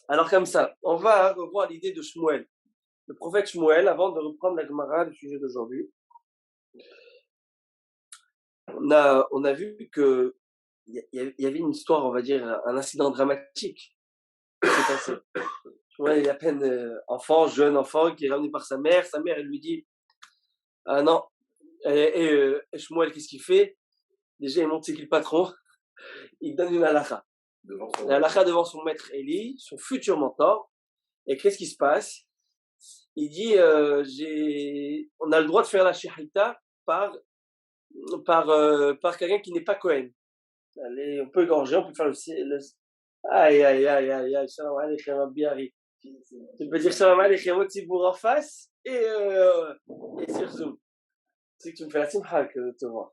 Alors comme ça, on va revoir l'idée de Shmuel. Le prophète Shmuel, avant de reprendre la Gemara, le sujet d'aujourd'hui, on a vu que il y avait une histoire, on va dire, un incident dramatique qui s'est passé. Shmuel, il est à peine jeune enfant, qui est ramené par sa mère. Sa mère, elle lui dit, ah non. Et Shmuel, qu'est-ce qu'il fait? Déjà, il monte c'est qui le patron, il donne une halakha. La halakha devant son maître Eli, son futur mentor. Et qu'est-ce qui se passe? Il dit, on a le droit de faire la shahita par quelqu'un qui n'est pas Cohen. Allez, on peut égorger, on peut faire aïe, aïe, aïe, aïe, aïe, salam alaykum, Abiyari. Tu peux dire salam alaykum au Tibour en face et sur Zoom. C'est que tu me fais la simha que de te voir.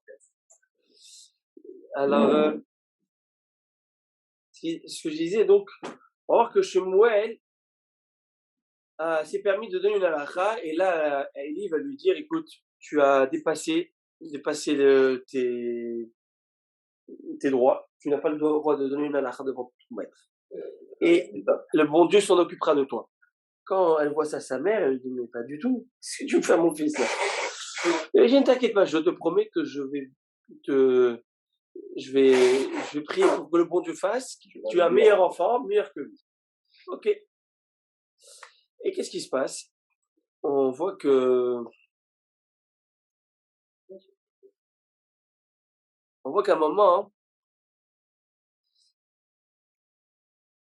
Alors, ce que je disais, donc, on va voir que Shemuel s'est permis de donner une halakha, et là, Eli va lui dire, écoute, tu as dépassé tes droits, tu n'as pas le droit de donner une halakha devant ton maître. Et le bon Dieu s'en occupera de toi. Quand elle voit ça, sa mère, elle lui dit, mais pas du tout, qu'est-ce que tu me fais à mon fils là? Et je ne t'inquiète pas, je te promets que je vais prier pour que le bon Dieu fasse, tu as un meilleur enfant, meilleur que lui. Ok. Et qu'est-ce qui se passe? On voit qu'à un moment,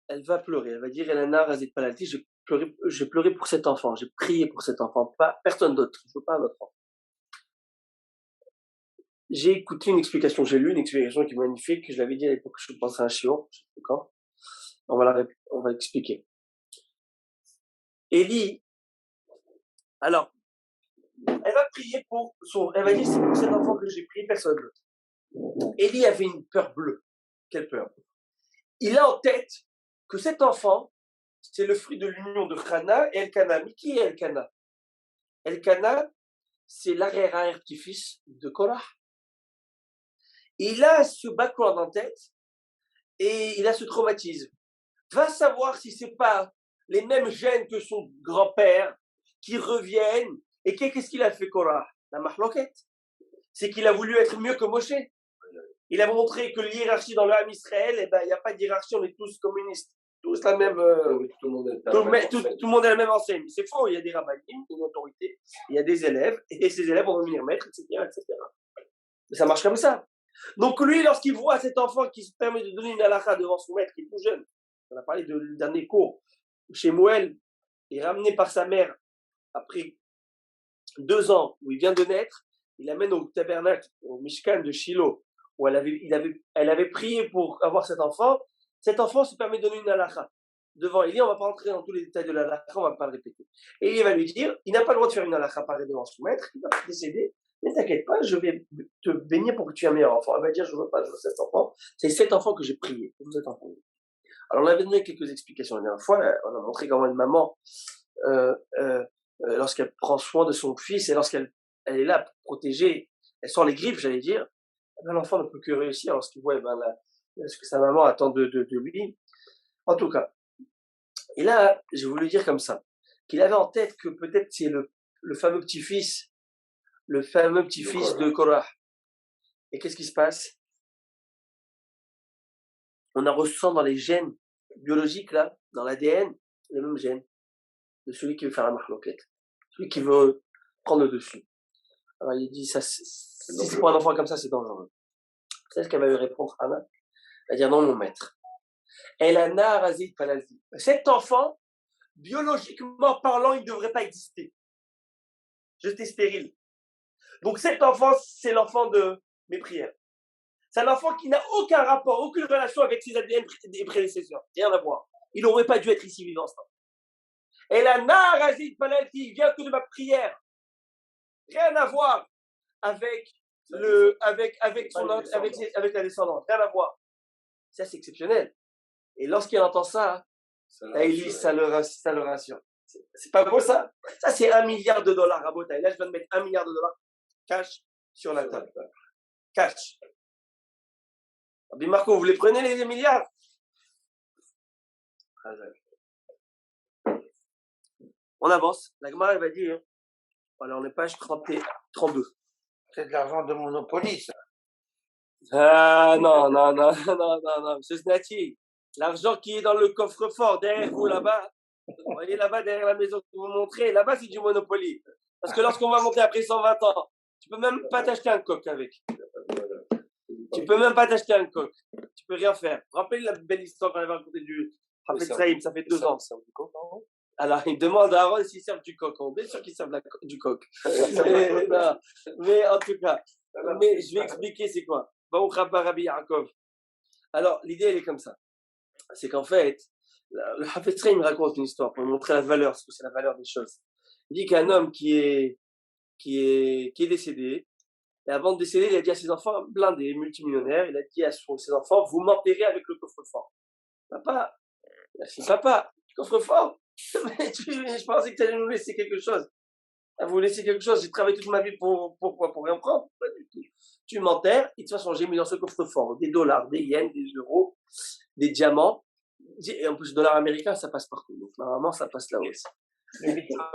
elle va pleurer. Elle va dire, Elana Razit Palalti, j'ai pleuré pour cet enfant, j'ai prié pour cet enfant, pas personne d'autre, je veux pas un autre enfant. J'ai écouté une explication, j'ai lu une explication qui est magnifique, que je l'avais dit à l'époque, je pense à un chiot, je sais plus quand. On va expliquer. Élie, alors, elle va prier elle va dire, c'est pour cet enfant que j'ai prié, personne d'autre. Élie avait une peur bleue. Quelle peur? Il a en tête que cet enfant, c'est le fruit de l'union de Hana et Elkana. Mais qui est Elkana? Elkana, c'est l'arrière-petit-fils de Korah. Il a ce background en tête et il a ce traumatisme. Va savoir si c'est pas les mêmes gènes que son grand-père qui reviennent. Et qu'est-ce qu'il a fait, Korah? La mahloket. C'est qu'il a voulu être mieux que Moshe. Il a montré que l'hiérarchie dans le Ham Israël, il n'y a pas de hiérarchie, on est tous communistes. Tous la même. Tout le monde est la même enseigne. C'est faux, il y a des rabbins, une autorité, il y a des élèves, et ces élèves vont devenir maîtres, etc., etc. Mais ça marche comme ça. Donc lui, lorsqu'il voit cet enfant qui se permet de donner une halakha devant son maître, qui est tout jeune, on a parlé du dernier cours, chez Moël, est ramené par sa mère après 2 ans où il vient de naître, il l'amène au tabernacle, au Mishkan de Shiloh, où elle avait prié pour avoir cet enfant se permet de donner une halakha devant Élie. On ne va pas rentrer dans tous les détails de la halakha, on ne va pas le répéter. Et il va lui dire, il n'a pas le droit de faire une halakha pareille devant son maître, il va décéder, mais t'inquiète pas, je vais te bénir pour que tu aies un meilleur enfant. Elle va dire, je ne veux pas, je veux cet enfant. C'est cet enfant que j'ai prié, pour cet enfant. Alors on avait donné quelques explications la dernière fois, on a montré comment une maman, lorsqu'elle prend soin de son fils et lorsqu'elle est là pour protéger, elle sort les griffes, j'allais dire, l'enfant ne peut que réussir lorsqu'il voit ce que sa maman attend de lui. En tout cas. Et là, j'ai voulu dire comme ça, qu'il avait en tête que peut-être c'est le fameux petit-fils de Korah. Et qu'est-ce qui se passe? On a ressent dans les gènes biologiques, là, dans l'ADN, les mêmes gènes de celui qui veut faire la mahloket, celui qui veut prendre le dessus. Alors il dit, ça, si c'est pour un enfant comme ça, c'est dangereux. C'est ce qu'elle va lui répondre, Anna. Elle va dire, non, mon maître. Elana Razit Palalti. Cet enfant, biologiquement parlant, il ne devrait pas exister. J'étais stérile. Donc cet enfant, c'est l'enfant de mes prières. C'est un enfant qui n'a aucun rapport, aucune relation avec ses ADN des prédécesseurs. Rien à voir. Il n'aurait pas dû être ici vivant. Elana Razit Palalti, il vient que de ma prière. Rien à voir avec avec la descendance. Rien à voir. Ça, c'est exceptionnel. Et lorsqu'il entend ça, ça le rassure. C'est pas beau ça? Ça, c'est $1 milliard à Botaï. Là, je viens de mettre $1 milliard cash sur la table. Cash. Rabbi Marco, vous les prenez les milliards? On avance. La Gemara, elle va dire, voilà, on est page 32. C'est de l'argent de Monopoly, ça. Ah, non, monsieur Snati. L'argent qui est dans le coffre-fort, derrière vous, là-bas. Vous voyez là-bas, derrière la maison que vous montrez, là-bas, c'est du Monopoly. Parce que lorsqu'on va monter après 120 ans, tu peux même pas t'acheter un coq avec. Tu peux même pas t'acheter un coq. Tu peux rien faire. Vous vous rappelez la belle histoire qu'on avait racontée du Hafez Chaim, ça fait 2 ans. Alors, il demande à Aaron s'ils servent du coq. On est sûr qu'ils servent du coq. Mais en tout cas, mais je vais expliquer c'est quoi. Baruch Rabba Rabbi Yaakov. Alors, l'idée, elle est comme ça. C'est qu'en fait, le Hafez Chaim raconte une histoire pour montrer la valeur, parce que c'est la valeur des choses. Il dit qu'un homme qui est décédé, et avant de décéder, il a dit à ses enfants, blindés, multimillionnaires, il a dit à ses enfants, vous m'enterrez avec le coffre-fort. Papa, merci papa, coffre-fort. Je pensais que tu allais nous laisser quelque chose. Vous laisser quelque chose, j'ai travaillé toute ma vie pour quoi? Pour rien prendre? Pas du tout. Tu m'enterres, et de toute façon, j'ai mis dans ce coffre-fort des dollars, des yens, des euros, des diamants. Et en plus, dollars américains, ça passe partout. Donc, normalement, ça passe là aussi.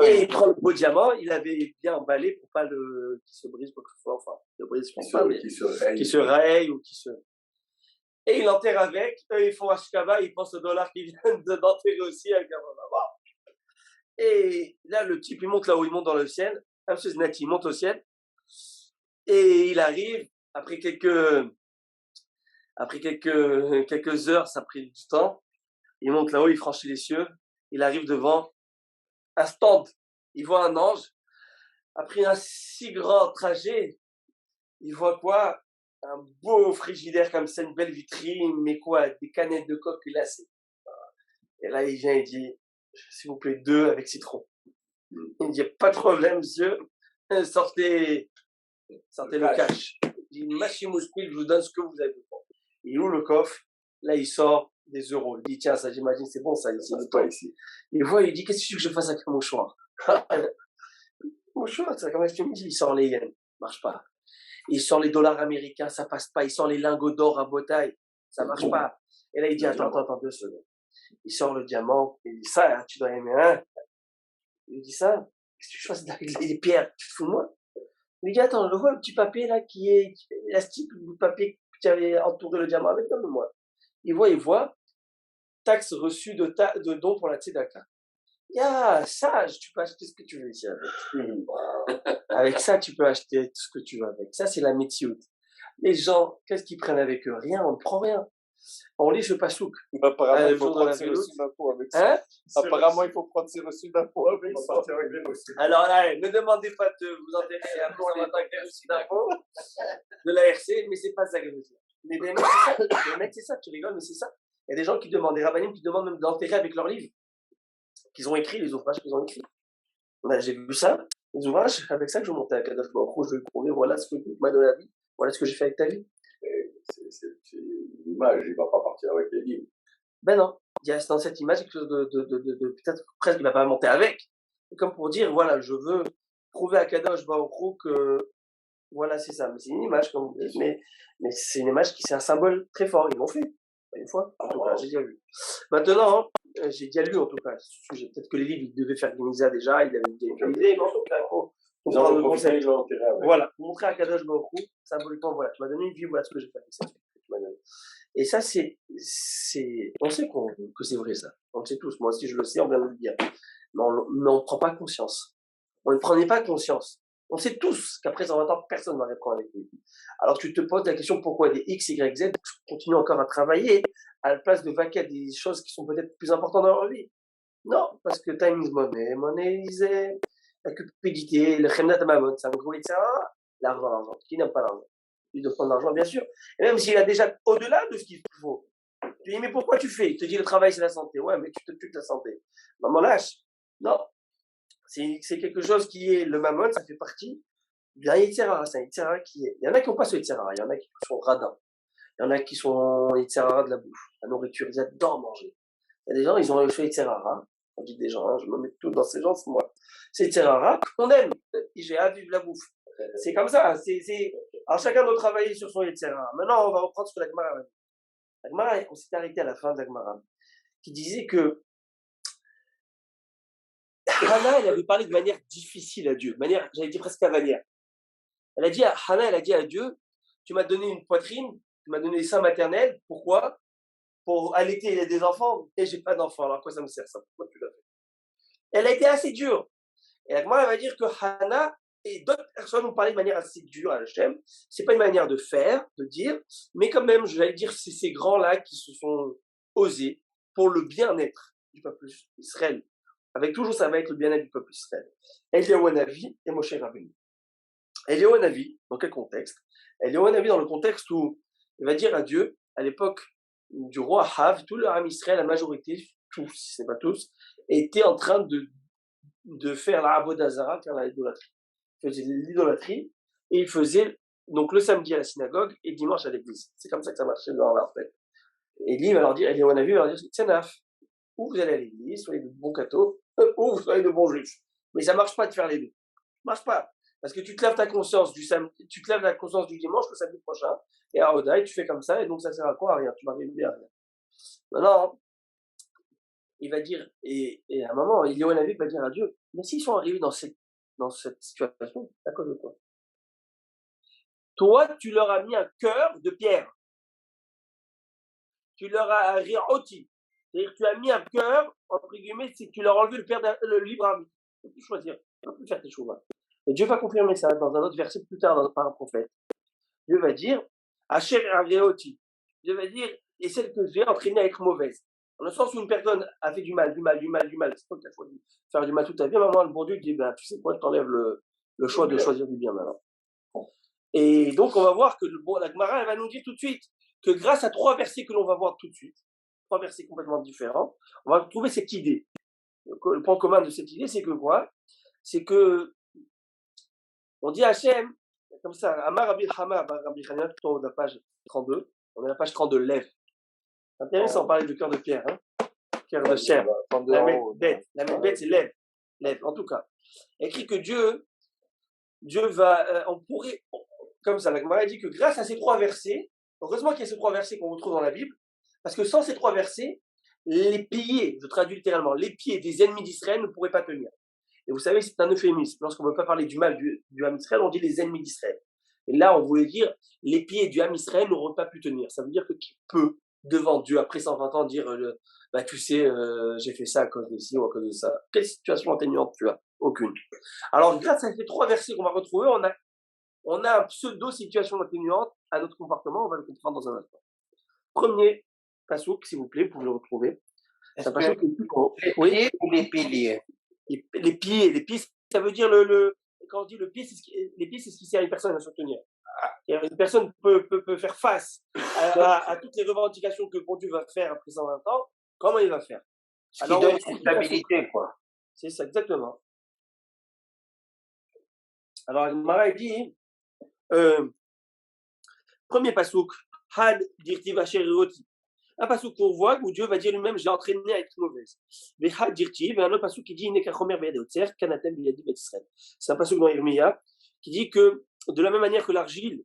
Et il prend le beau diamant, il avait bien emballé pour pas qu'il se brise quoi que ce soit, enfin, ne brise, je pense pas, mais qui se raye ou qui se. Et il l'enterre avec, eux ils font Ashkava, ils pensent au dollar qu'ils viennent d'enterrer aussi avec un dollar. Et là, le type, il monte là-haut, il monte dans le ciel, M. Znati, il monte au ciel, et il arrive, après quelques heures, ça a pris du temps, il monte là-haut, il franchit les cieux, il arrive devant un stand, il voit un ange. Après un si grand trajet, il voit quoi? Un beau frigidaire comme ça, une belle vitrine, mais quoi? Des canettes de coque glacées. Et là, il vient et dit, s'il vous plaît, 2 avec citron. Il dit, pas de problème, monsieur, sortez le cash. Il dit, Machimouspil, je vous donne ce que vous avez besoin. Il ouvre le coffre, là, il sort des euros. Il dit, tiens, ça, j'imagine, c'est bon, ça, ici, pas ici. Il voit, il dit, qu'est-ce que tu veux que je fasse avec un mouchoir? Mouchoir, ça, comment est-ce que tu me dis? Il sort les yens, marche pas. Il sort les dollars américains, ça passe pas. Il sort les lingots d'or à Botaille, ça marche pas. Et là, il dit, attends, 2 secondes. Il sort le diamant, il dit, ça, hein, tu dois aimer, hein? Il dit ça, qu'est-ce que tu fais avec les pierres? Tu te fous de moi? Il lui dit, attends, je vois le petit papier là qui est élastique, le bout de papier que tu avais entouré le diamant avec, donne-moi. Il voit, taxe reçue de dons pour la tzedaka. Ah, sage, tu peux acheter ce que tu veux ici avec. Avec ça, tu peux acheter tout ce que tu veux avec. Ça, c'est la métioute. Les gens, qu'est-ce qu'ils prennent avec eux? Rien, on ne prend rien. On lit ce pasouk. Apparemment, il faut prendre ses reçus d'impôt avec ça. Hein? Apparemment, il faut prendre ses reçus d'impôt avec ça. Alors là, ne demandez pas de vous intéresser à ce matin avec les reçus d'impôt de la RC, mais c'est pas ça que je veux dire. Mais les mecs, c'est ça, tu rigoles, mais c'est ça. Il y a des gens qui demandent, des rabbinim qui demandent même d'enterrer avec leurs livres qu'ils ont écrits, les ouvrages qu'ils ont écrits. J'ai vu ça, les ouvrages, avec ça que je montais à Kadosh Baruch Hu, je lui prouver, voilà ce que tu m'as donné la vie, voilà ce que j'ai fait avec ta vie. C'est l'image, il ne va pas partir avec les livres. Ben non, il y a dans cette image quelque chose de peut-être presque, il ne va pas monter avec, comme pour dire, voilà, je veux prouver à Kadosh Baruch Hu que, voilà, c'est ça. Mais c'est une image, comme vous dites, mais c'est une image qui, c'est un symbole très fort, ils l'ont fait, une fois, en tout cas, j'ai déjà vu. Maintenant, j'ai déjà lu en tout cas ce sujet. Peut-être que les livres, ils devaient faire Geniza déjà, il avait déjà utilisé, mais en tout cas, pour prendre le conseil. Voilà, pour montrer à Kadosh Baruch Hu, symboliquement, voilà, tu m'as donné une vie, voilà ce que j'ai fait avec ça. Et ça, on sait que c'est vrai ça. On le sait tous. Moi aussi, je le sais, on vient de le dire. Mais on ne prend pas conscience. On ne prenait pas conscience. On sait tous qu'après 120 ans, personne ne va répondre avec lui. Alors tu te poses la question pourquoi des X, Y, Z continuent encore à travailler à la place de vaquer à des choses qui sont peut-être plus importantes dans leur vie. Non, parce que time is money, money is la cupidité, le khemnat mamon, c'est un gros etc. L'argent. Qui n'aime pas l'argent? Il doit prendre l'argent, bien sûr. Et même s'il a déjà au-delà de ce qu'il faut. Tu dis, mais pourquoi tu fais? Il te dit, le travail, c'est la santé. Ouais, mais tu te tues de la santé. Maman lâche. Non. C'est quelque chose qui est le mammon, ça fait partie d'un Yitzhara. C'est un Yitzhara qui est. Il y en a qui n'ont pas ce Yitzhara. Il y en a qui sont radins. Il y en a qui sont Yitzhara de la bouffe. La nourriture, ils adorent manger. Il y a des gens, ils ont le Yitzhara. On dit des gens, hein, je me mets tout dans ces gens, c'est moi. C'est Yitzhara qu'on aime. J'ai hâte de vivre la bouffe. C'est comme ça. Alors chacun doit travailler sur son Yitzhara. Maintenant, on va reprendre ce que la Gemara a dit. La Gemara, on s'est arrêté à la fin de la Gemara, qui disait que Hannah, elle avait parlé de manière difficile à Dieu, de manière, j'allais dire presque cavalière. Hannah, elle a dit à Dieu, tu m'as donné une poitrine, tu m'as donné des seins maternels, pourquoi? Pour allaiter des enfants, et j'ai pas d'enfants, alors à quoi ça me sert ça? Pourquoi tu l'as fait? Elle a été assez dure. Et la Gemara va dire que Hannah et d'autres personnes ont parlé de manière assez dure à Hachem. C'est pas une manière de faire, de dire, mais quand même, je vais dire, c'est ces grands-là qui se sont osés pour le bien-être du peuple d'Israël. Avec toujours ça va être le bien-être du peuple d'Israël. Eliyahu Hanavi et Moshe Rabbeinu. Eliyahu Hanavi, dans quel contexte? Eliyahu Hanavi dans le contexte où il va dire à Dieu, à l'époque du roi Ahav, tout le Ham Israël, la majorité, tous, si ce n'est pas tous, étaient en train de faire la Avodah Zara, faire l'idolâtrie. Ils faisaient l'idolâtrie et ils faisaient donc le samedi à la synagogue et dimanche à l'église. C'est comme ça que ça marchait dans leur tête. Et lui, il va leur dire, Eliyahu Hanavi va leur dire, Tsenaf, ou vous allez à l'église, soyez de bons cathos, ou vous soyez de bons juifs. Mais ça marche pas de faire les deux. Ça marche pas. Parce que tu te laves ta conscience du samedi, tu te laves la conscience du dimanche le samedi prochain, et à Odaï, tu fais comme ça, et donc ça sert à quoi? À rien. Tu vas arriver à rien. Maintenant, il va dire, et à un moment, Eliyahu Hanavi va dire à Dieu, mais s'ils sont arrivés dans cette situation, c'est à cause de toi. Toi, tu leur as mis un cœur de pierre. Tu leur as rioti. C'est-à-dire que tu as mis un cœur, entre guillemets, c'est que tu leur as enlevé le libre arbitre. Tu peux plus choisir, tu peux plus faire tes choix. Et Dieu va confirmer ça dans un autre verset plus tard par un prophète. Dieu va dire, Asher Arioti. Dieu va dire, et celle que j'ai entraînée à être mauvaise. Dans le sens où une personne a fait du mal. C'est toi qui as choisi de faire du mal toute ta vie. À un moment, le bon Dieu dit, ben, tu sais quoi, je t'enlève le choix de choisir du bien maintenant. Et donc, on va voir que la Gemara, elle va nous dire tout de suite que grâce à 3 versets que l'on va voir tout de suite, 3 versets complètement différents, on va trouver cette idée. Le point commun de cette idée, c'est que quoi? C'est que on dit à Hachem, comme ça, Amar Rabbi Hama, Rabbi Hanina, plutôt de la page 32, on est à la page 32, lève. C'est intéressant, on parlait de cœur de pierre, hein? Cœur de chair. La même bête, c'est lève. Lève, en tout cas. Écrit que Dieu va, on pourrait, comme ça, la Gemara dit que grâce à ces 3 versets, heureusement qu'il y a ces 3 versets qu'on retrouve dans la Bible, parce que sans ces 3 versets, les pieds, je traduis littéralement, les pieds des ennemis d'Israël ne pourraient pas tenir. Et vous savez, c'est un euphémisme. Lorsqu'on ne veut pas parler du mal du Ham Israël, on dit les ennemis d'Israël. Et là, on voulait dire les pieds du Ham Israël n'auraient pas pu tenir. Ça veut dire que qui peut, devant Dieu, après 120 ans, dire bah, tu sais, j'ai fait ça à cause de ci ou à cause de ça. Quelle situation atténuante tu as? Aucune. Alors, grâce à ces 3 versets qu'on va retrouver, on a un pseudo-situation atténuante à notre comportement. On va le comprendre dans un instant. Premier pasouk, s'il vous plaît, vous pouvez le retrouver. C'est un pasouk les pieds ou les piliers? Les pieds, ça veut dire quand on dit le pied, les pieds, c'est ce qui sert à une personne à se tenir. Une personne peut faire face à toutes les revendications que bon Dieu va faire après 120 ans. Comment il va faire? Ce qui donne une stabilité, quoi. C'est ça, exactement. Alors, Mara dit, premier pasouk, Had dirti vacherioti. Un pasouk qu'on voit où Dieu va dire lui-même, j'ai entraîné à être mauvaise. Mais Had dirti, et un autre pasouk qui dit, Nekachomer be'yadotzer, kanatem biyadi be'Israël. C'est un pasouk dans Irmiya qui dit que de la même manière que l'argile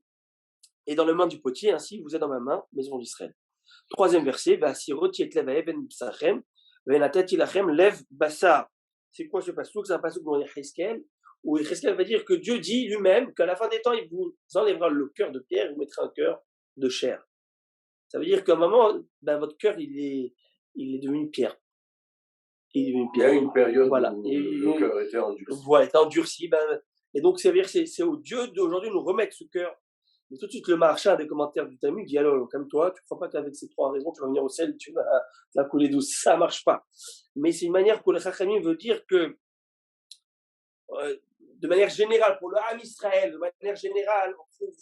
est dans les mains du potier, ainsi vous êtes dans ma main, maison d'Israël. 3e verset, Va'asiroti et lev ha'eben b'sachem, ve'natat ilachem lev basar. C'est quoi ce pasouk? C'est un pasouk dans Yecheskel, où Yecheskel va dire que Dieu dit lui-même qu'à la fin des temps, il vous enlèvera le cœur de pierre et vous mettra un cœur de chair. Ça veut dire qu'à un moment, ben, votre cœur, il est devenu pierre. Il y a une période voilà. où le cœur était endurci. Voilà, était endurci. Ben, et donc, ça veut dire que c'est au Dieu d'aujourd'hui nous remettre ce cœur. Mais tout de suite, le marchand des commentaires du Talmud dit alors, comme toi, tu ne crois pas qu'avec ces 3 raisons, tu vas venir au ciel, tu vas couler douce. Ça ne marche pas. Mais c'est une manière pour le Chachamim veut dire que, de manière générale, pour le Ham Israël, de manière générale, on trouve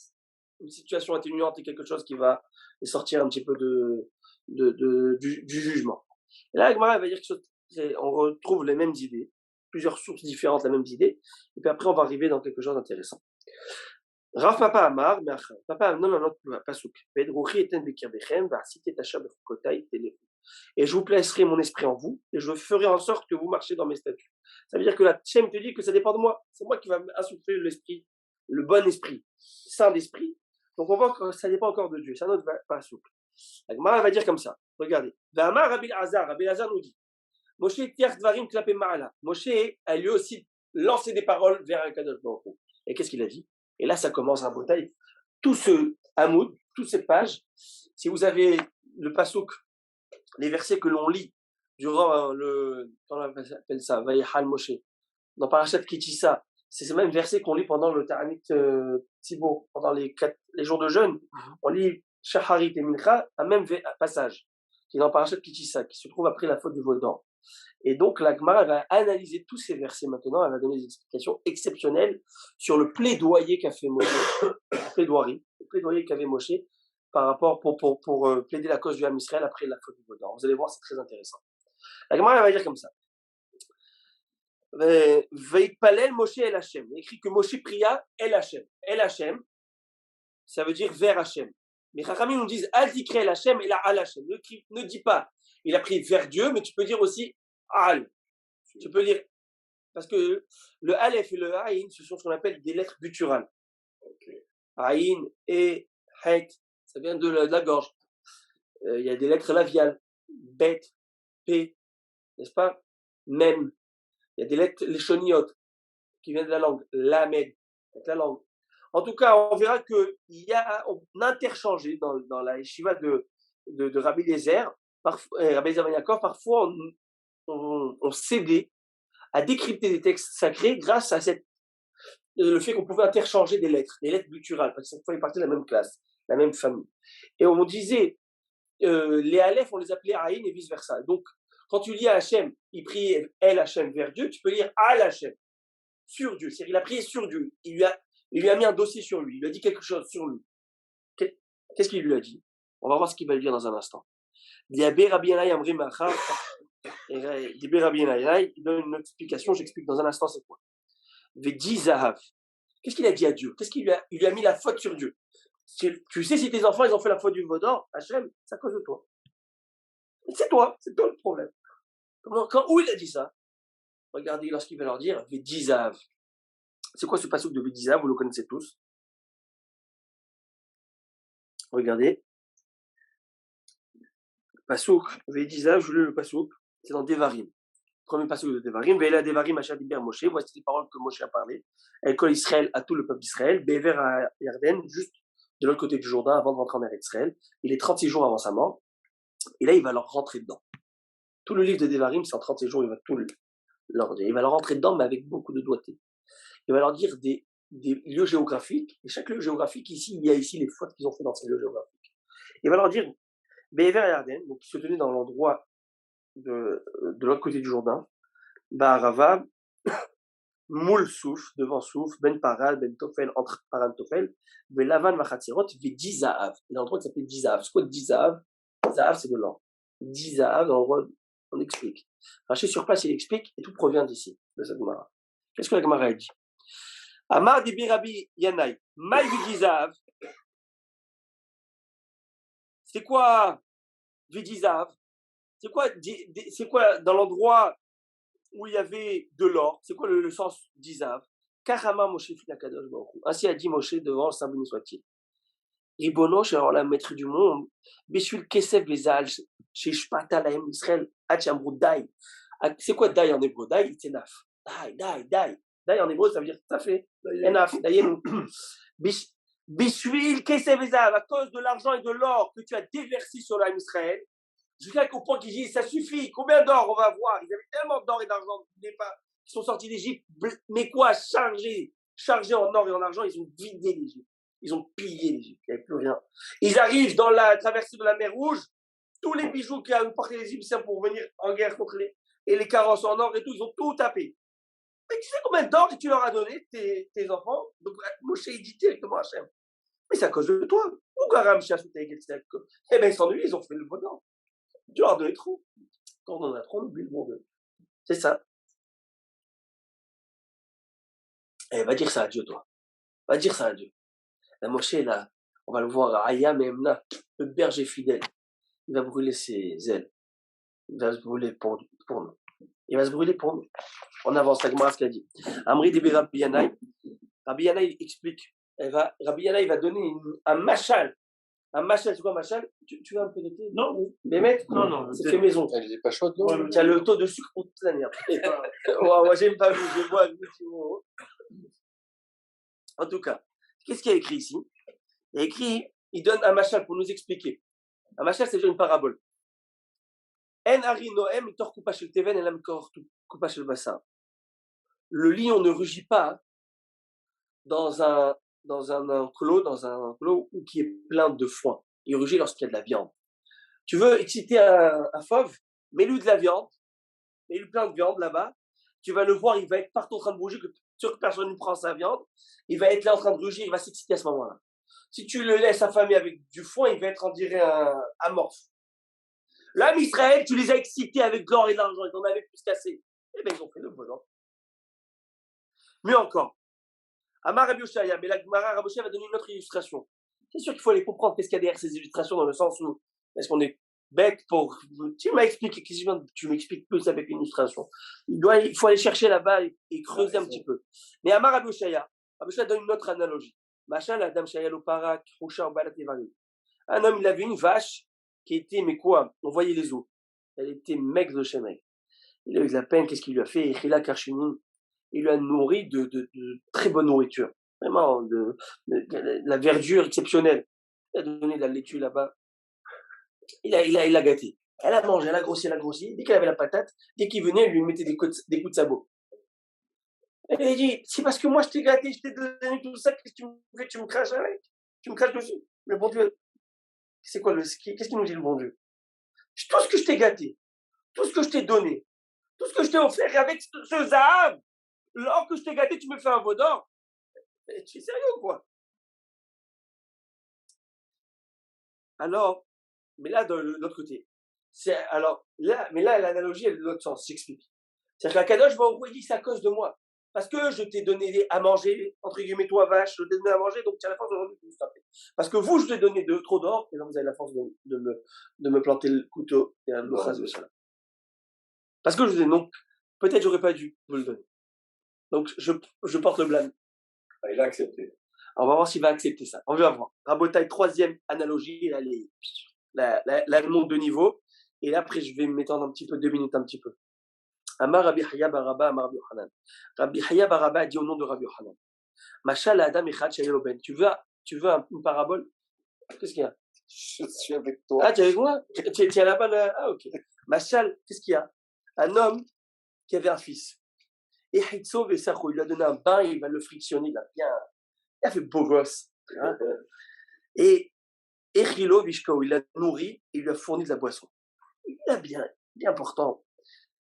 une situation atténuante et quelque chose qui va sortir un petit peu du jugement. Et là, Gemara va dire qu'on retrouve les mêmes idées, plusieurs sources différentes, la même idée, et puis après on va arriver dans quelque chose d'intéressant. Rav Papa Amar, Papa, non, pasouk. Et je vous placerai mon esprit en vous, et je ferai en sorte que vous marchiez dans mes statuts. Ça veut dire que la Tchem te dit que ça dépend de moi. C'est moi qui va insuffler l'esprit, le bon esprit, saint d'esprit. Donc on voit que ça dépend encore de Dieu. C'est un autre pasouk. La Gemara va dire comme ça. Regardez. Amar Rabbi Lazar nous dit Moshe tiach dvarim klapé ma'ala. Moshe a lui aussi lancé des paroles vers Akadosh Baruch Hu. Et qu'est-ce qu'il a dit? Et là, ça commence un bataille. Tout ce hamoud, toutes ces pages, si vous avez le pasouk, les versets que l'on lit durant on appelle ça, Vayihal Moshe, dans Parashat Kitissa, c'est ce même verset qu'on lit pendant le Ta'anit Tzibo, pendant les jours de jeûne. On lit Shaharit et Mincha, un même passage, qui est dans Parashat Kitissa, qui se trouve après la faute du veau d'or. Et donc, la Gemara va analyser tous ces versets maintenant, elle va donner des explications exceptionnelles sur le plaidoyer qu'a fait Moshe, le plaidoyer qu'avait Moshe par rapport pour plaider la cause du Ham Israël après la faute du veau d'or. Vous allez voir, c'est très intéressant. La Gemara va dire comme ça. Veitpalel Moshe El Hashem. Il écrit que Moshe pria El Hashem. El Hashem, ça veut dire vers Hashem. Mais Chachamim nous disent Al Tikre El Hashem et la Al Hashem. Ne dis pas, il a prié vers Dieu, mais tu peux dire aussi Al. Tu peux dire, parce que le Aleph et le Aïn, ce sont ce qu'on appelle des lettres gutturales. Aïn et Het, ça vient de la gorge. Il y a des lettres labiales. Bet, P, n'est-ce pas? Mem. Il y a des lettres, les shoniyot, qui viennent de la langue. Lamed, avec la langue. En tout cas, on verra qu'on interchangé dans la yeshiva de Rabbi Eliezer, Rabbi Eliezer Ben Yaakov, parfois on cédait à décrypter des textes sacrés grâce à le fait qu'on pouvait interchanger des lettres gutturales, parce que ça faisait partie de la même classe, la même famille. Et on disait, les Aleph, on les appelait Aïn et vice-versa. Donc, quand tu lis à Hachem, il prie El Hachem vers Dieu, tu peux lire Al Hachem, sur Dieu. C'est-à-dire, il a prié sur Dieu. Il lui a mis un dossier sur lui. Il lui a dit quelque chose sur lui. Qu'est-ce qu'il lui a dit? On va voir ce qu'il va lui dire dans un instant. Diabé Rabbi Yanaï Amri Macha. Diabé Rabbi Yanaï, il donne une explication, j'explique dans un instant c'est quoi. Vedi Zahav. Qu'est-ce qu'il a dit à Dieu? Il lui a mis la faute sur Dieu. Tu sais, si tes enfants, ils ont fait la faute du veau d'or, Hachem, c'est à cause de toi. C'est toi le problème. Où il a dit ça? Regardez, lorsqu'il va leur dire Vedizav. C'est quoi ce passouk de Vedizav? Vous le connaissez tous. Regardez. Passouk, Vedizav, je lis le passouk. C'est dans Devarim. Premier passouk de Devarim. Ve'ela Devarim Asher Diber Moshe. Voici les paroles que Moshe a parlé. Elle colle Israël à tout le peuple d'Israël. Be'ever à Yarden, juste de l'autre côté du Jourdain, avant de rentrer en Eretz Israël. Il est 36 jours avant sa mort. Et là, il va leur rentrer dedans. Tout le livre de Devarim, c'est en 36 jours, il va tout leur dire. Il va leur rentrer dedans, mais avec beaucoup de doigté. Il va leur dire des lieux géographiques. Et chaque lieu géographique, ici, il y a ici les fautes qu'ils ont fait dans ces lieux géographiques. Il va leur dire, Be'ever et Arden, donc qui se tenait dans l'endroit de l'autre côté du Jourdain, Ba'arava, Moul Souf, devant Souf, Ben Parad, Ben Tofel, entre Paran Tofel, Ben Lavan, Machatzirot, Vedizahav. Il y a un endroit qui s'appelle Dizahav. C'est quoi Dizahav? Zahav, c'est de l'or. Dizahav, dans l'endroit, on explique. Rachid sur place, il explique, et tout provient d'ici, de cette Gemara. Qu'est-ce que la Gemara a dit? Amar Dibi Rabbi Yanaï, Maï Vedizahav. C'est quoi Vedizahav? C'est quoi dans l'endroit où il y avait de l'or? C'est quoi le sens d'Izahav? Karama Moshe Finakadosh Baruch Hu. Ainsi a dit Moshe devant le Saint béni soit-il. Ribono, alors la maître du monde, Beshul Kesef Bezal, chez Shpata Lahem Israël, Hachamrou Dai. C'est quoi Dai en hébreu? Dai, c'est naf. Dai. Dai en hébreu, ça veut dire ça fait. Enaf, Dayenu. Beshul Kesef Bezal, à cause de l'argent et de l'or que tu as déversé sur l'âme Israël, jusqu'à qu'au point qu'ils disent ça suffit, combien d'or on va voir? Ils avaient tellement d'or et d'argent qu'ils sont sortis d'Égypte, mais quoi, chargés en or et en argent, ils ont vidé l'Égypte. Ils ont pillé l'Égypte, il n'y avait plus rien. Ils arrivent dans la traversée de la mer Rouge, tous les bijoux qu'avaient porté les Égyptiens pour venir en guerre contre et les carrosses en or et tout, ils ont tout tapé. Mais tu sais combien d'or tu leur as donné, tes enfants? Donc Moshe il dit directement à Hachem, mais c'est à cause de toi. Ou Garam eh bien ils s'ennuient, ils ont fait le bon d'or. Tu leur as donné trop. Quand on en a trop, on oublie le bon d'eux. C'est ça. Eh, va dire ça à Dieu, toi. Va dire ça à Dieu. La Moshe, là, on va le voir, Ayam et Emna, le berger fidèle, il va brûler ses ailes. Il va se brûler pour nous. Il va se brûler pour nous. On avance, la Gemara ce qu'il a dit. Amri Debi Rabbi Yanaï. Rabbi Yanaï explique. Rabbi Yanaï va donner un machal, Un machal, c'est quoi un machal? Tu veux un peu noter? Non. Bémet? Non. C'est fait maison. Elle n'est pas chaude, non? Ouais, Tu as le taux de sucre pour toute l'année. Moi, j'aime pas, je bois. En tout cas, qu'est-ce qu'il y a écrit ici? Il y a écrit, il donne un machal pour nous expliquer. Un machal, c'est déjà une parabole. En ari noem, tor coupa shel teven, elam kor coupa shel basar. Le lion ne rugit pas dans un enclos qui est plein de foin. Il rugit lorsqu'il y a de la viande. Tu veux exciter un fauve, mets-lui de la viande, mets-lui plein de viande là-bas. Tu vas le voir, il va être partout en train de bouger, sûr que personne ne prend sa viande. Il va être là en train de rugir, il va s'exciter à ce moment-là. Si tu le laisses affamer avec du foin, il va être, on dirait, un amorphe. L'âme Israël, tu les as excités avec de l'or et de l'argent, ils en avaient plus qu'assez. Eh bien, ils ont fait le bonheur. Mieux encore. Amar Rabbi Oshaya, mais la Gemara Rabbi Oshaya va donner une autre illustration. C'est sûr qu'il faut aller comprendre qu'est-ce qu'il y a derrière ces illustrations, dans le sens où est-ce qu'on est bête pour. Tu m'as expliqué, tu m'expliques plus avec une illustration. Il faut aller chercher là-bas et creuser un petit peu. Mais Amar Rabbi Oshaya donne une autre analogie. Machin, la dame Shaya Loparak, Rocha, Balat Evarim. Un homme, il avait une vache qui était, mais quoi? On voyait les os. Elle était maigre de chez maigre. Il a eu de la peine, qu'est-ce qu'il lui a fait? Il lui a nourri de très bonne nourriture. Vraiment, de la verdure exceptionnelle. Il a donné de la laitue là-bas. Il a gâté. Elle a mangé, elle a grossi. Dès qu'elle avait la patate, dès qu'il venait, il lui mettait des coups de sabot. Elle lui a dit, c'est parce que moi je t'ai gâté, je t'ai donné tout ça, qu'est-ce que tu me fais? Tu me craches avec? Tu me craches dessus? Le bon Dieu, c'est quoi qu'est-ce qu'il nous dit le bon Dieu? Tout ce que je t'ai gâté, tout ce que je t'ai donné, tout ce que je t'ai offert, et avec ce zahab, l'or que je t'ai gâté, tu me fais un veau d'or? Tu es sérieux ou quoi? Alors, mais là, de l'autre côté, mais là, l'analogie, elle est de l'autre sens, j'explique. C'est-à-dire que la Kadosh va envoyer, c'est à cause de moi. Parce que je t'ai donné à manger, entre guillemets, toi, vache, je t'ai donné à manger, donc tu as la force aujourd'hui de vous taper. Parce que vous, je t'ai donné trop d'or, et là, vous avez la force de me planter le couteau et le chas de cela. Parce que je vous ai, donc, peut-être j'aurais pas dû vous le donner. Donc, je porte le blâme. Il a accepté. Alors, on va voir s'il va accepter ça. On va voir. Rabotaille, troisième analogie, là, elle monte de niveau. Et là, après, je vais m'étendre un petit peu, 2 minutes un petit peu. Amar Rabbi Chaya Baraba, Amar Rabbi Yochanan. Rabbi Chaya Baraba a dit au nom de Rabbi Yochanan. Machal Adam Echad Shayel Oben. Tu veux une parabole? Qu'est-ce qu'il y a? Je suis avec toi. Ah, tu es avec moi? Tu es là-bas là? Ah, ok. Machal, qu'est-ce qu'il y a? Un homme qui avait un fils. Et Hitzov et Sacho, il lui a donné un bain, il va le frictionner, il a fait beau gosse. Hein? Et Echilo Vishko, il l'a nourri, il lui a fourni de la boisson. Il a bien important.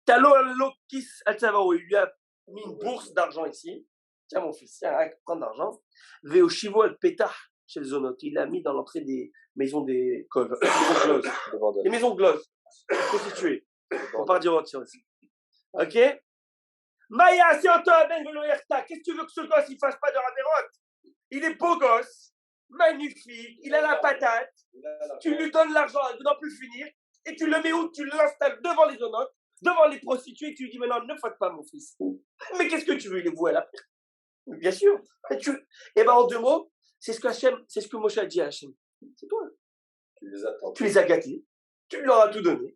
Talo Lokis Altsavaro, il lui a mis une bourse d'argent ici. Tiens, mon fils, tiens, prends de l'argent. Veo Shivo al Petah chez le Zonot, il l'a mis dans l'entrée des maisons des coves, les maisons glosses, prostituées. On part dire autre chose. Ok? Maya, c'est Antoine Ben Veloerta. Qu'est-ce que tu veux que ce gosse il fasse pas de ravérote? Il est beau gosse, magnifique, il a la patate. Tu lui donnes l'argent, il ne doit plus finir. Et tu le mets où? Tu l'installes devant les Zonotes, devant les prostituées, et tu lui dis maintenant ne faute pas mon fils. Mais qu'est-ce que tu veux? Il est voué à la pire. Bien sûr. Et en 2 mots, c'est ce que Moshe a dit à Hachem. C'est toi. Tu les as gâtés, tu leur as tout donné,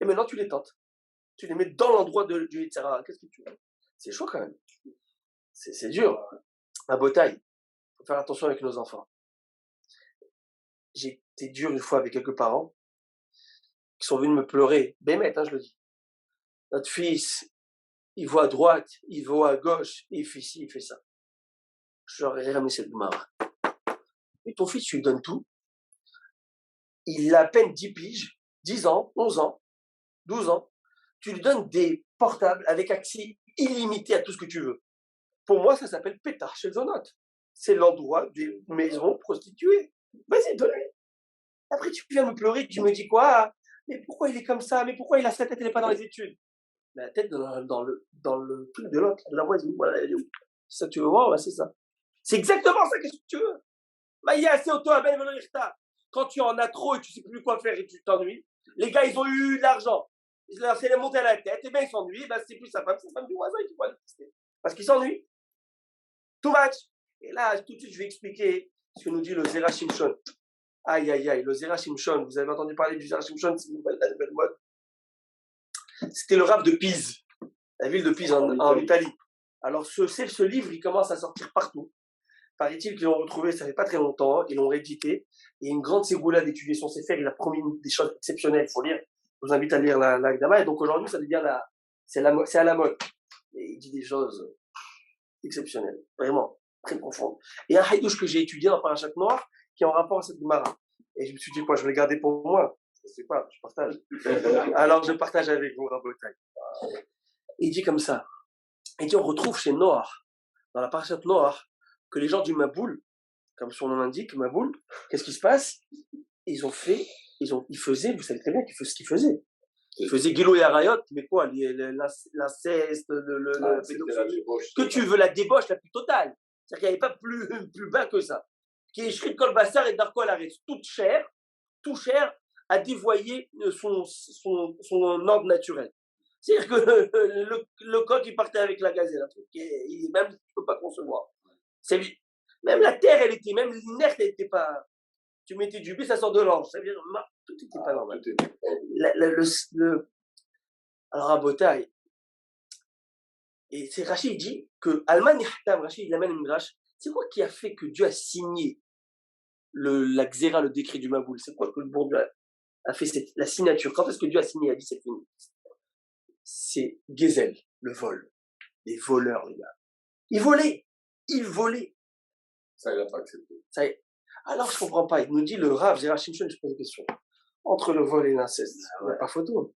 et maintenant tu les tentes. Tu les mets dans l'endroit du Yitzhara. Qu'est-ce que tu veux? C'est chaud quand même. C'est dur. À Botaï, il faut faire attention avec nos enfants. J'ai été dur une fois avec quelques parents qui sont venus me pleurer. Bémet, je le dis. Notre fils, il voit à droite, il voit à gauche, et il fait ci, il fait ça. Je leur ai ramené cette marre. Et ton fils, tu lui donnes tout. Il a à peine 10 piges, 10 ans, 11 ans, 12 ans. Tu lui donnes des portables avec accès illimité à tout ce que tu veux. Pour moi, ça s'appelle pétard chez Zonot. C'est l'endroit des maisons prostituées. Vas-y, donne-lui. Après, tu viens me pleurer, tu me dis quoi? Mais pourquoi il est comme ça? Mais pourquoi il a sa tête, elle n'est pas dans les études? La tête dans le truc de l'autre, de la voisine. Voilà, elle est où? C'est ça que tu veux voir? Ouais, c'est ça. C'est exactement ça que tu veux. Maïa, c'est auto abel velorista. Quand tu en as trop et tu sais plus quoi faire et tu t'ennuies, les gars, ils ont eu de l'argent. Ils leur fait monter à la tête, et bien ils s'ennuient, ben, c'est plus sa femme, c'est la femme du voisin qui va le tester. Parce qu'ils s'ennuient. Too much. Et là, tout de suite, je vais expliquer ce que nous dit le Zera Shimshon. Aïe, aïe, aïe, le Zera Shimshon. Vous avez entendu parler du Zera Shimshon, c'est la nouvelle mode. C'était le rap de Pise, la ville de Pise en Italie. Alors, ce livre, il commence à sortir partout. Paraît-il qu'ils l'ont retrouvé, ça fait pas très longtemps, ils l'ont réédité. Il y a une grande ségoula d'étudier son Sefer, il a promis des choses exceptionnelles, il faut lire. Je vous invite à lire la Agdama. Et donc aujourd'hui, ça devient c'est à la mode. Et il dit des choses exceptionnelles, vraiment, très profondes. Et un haïdouche que j'ai étudié dans Parashat Noir, qui est en rapport à cette Gemara. Et je me suis dit, quoi, je vais le garder pour moi. Je sais pas, je partage. Alors je partage avec vous, Rabotai. Il dit comme ça. Il dit, on retrouve chez Noir, dans la Parashat Noir, que les gens du Maboul, comme son nom l'indique, Maboul, qu'est-ce qui se passe? Ils faisaient, vous savez très bien ce qu'ils faisaient. Ils faisaient Gilo et Arayot, mais quoi, l'inceste, pédophilie, que tu veux, la débauche la plus totale. C'est-à-dire qu'il n'y avait pas plus bas que ça. Qui est Shrit Kol Bassar et Darko Alaretz, tout cher à dévoyer son ordre naturel. C'est-à-dire que le coq, il partait avec la gazelle, un truc même tu ne peux pas concevoir. Même la terre, même l'inerte, elle n'était pas. Tu mettais du blé, ça sort de l'ange. Ça veut dire, tout n'était pas normal. Alors, à Botaï, et c'est Rachid dit que Alman Yahtam, Rachid, il amène une drache. C'est quoi qui a fait que Dieu a signé la Xéra, le décret du Maboul? C'est quoi que le bon Dieu a fait la signature? Quand est-ce que Dieu a signé? Il a dit c'est fini. C'est Gezel, le vol. Les voleurs, les gars. Ils volaient. Ça, il n'a pas accepté. Ça y est. Alors, je ne comprends pas. Il nous dit, le Rav, Zera Shimshon, je pose une question. Entre le vol et l'inceste, il n'y a pas photo.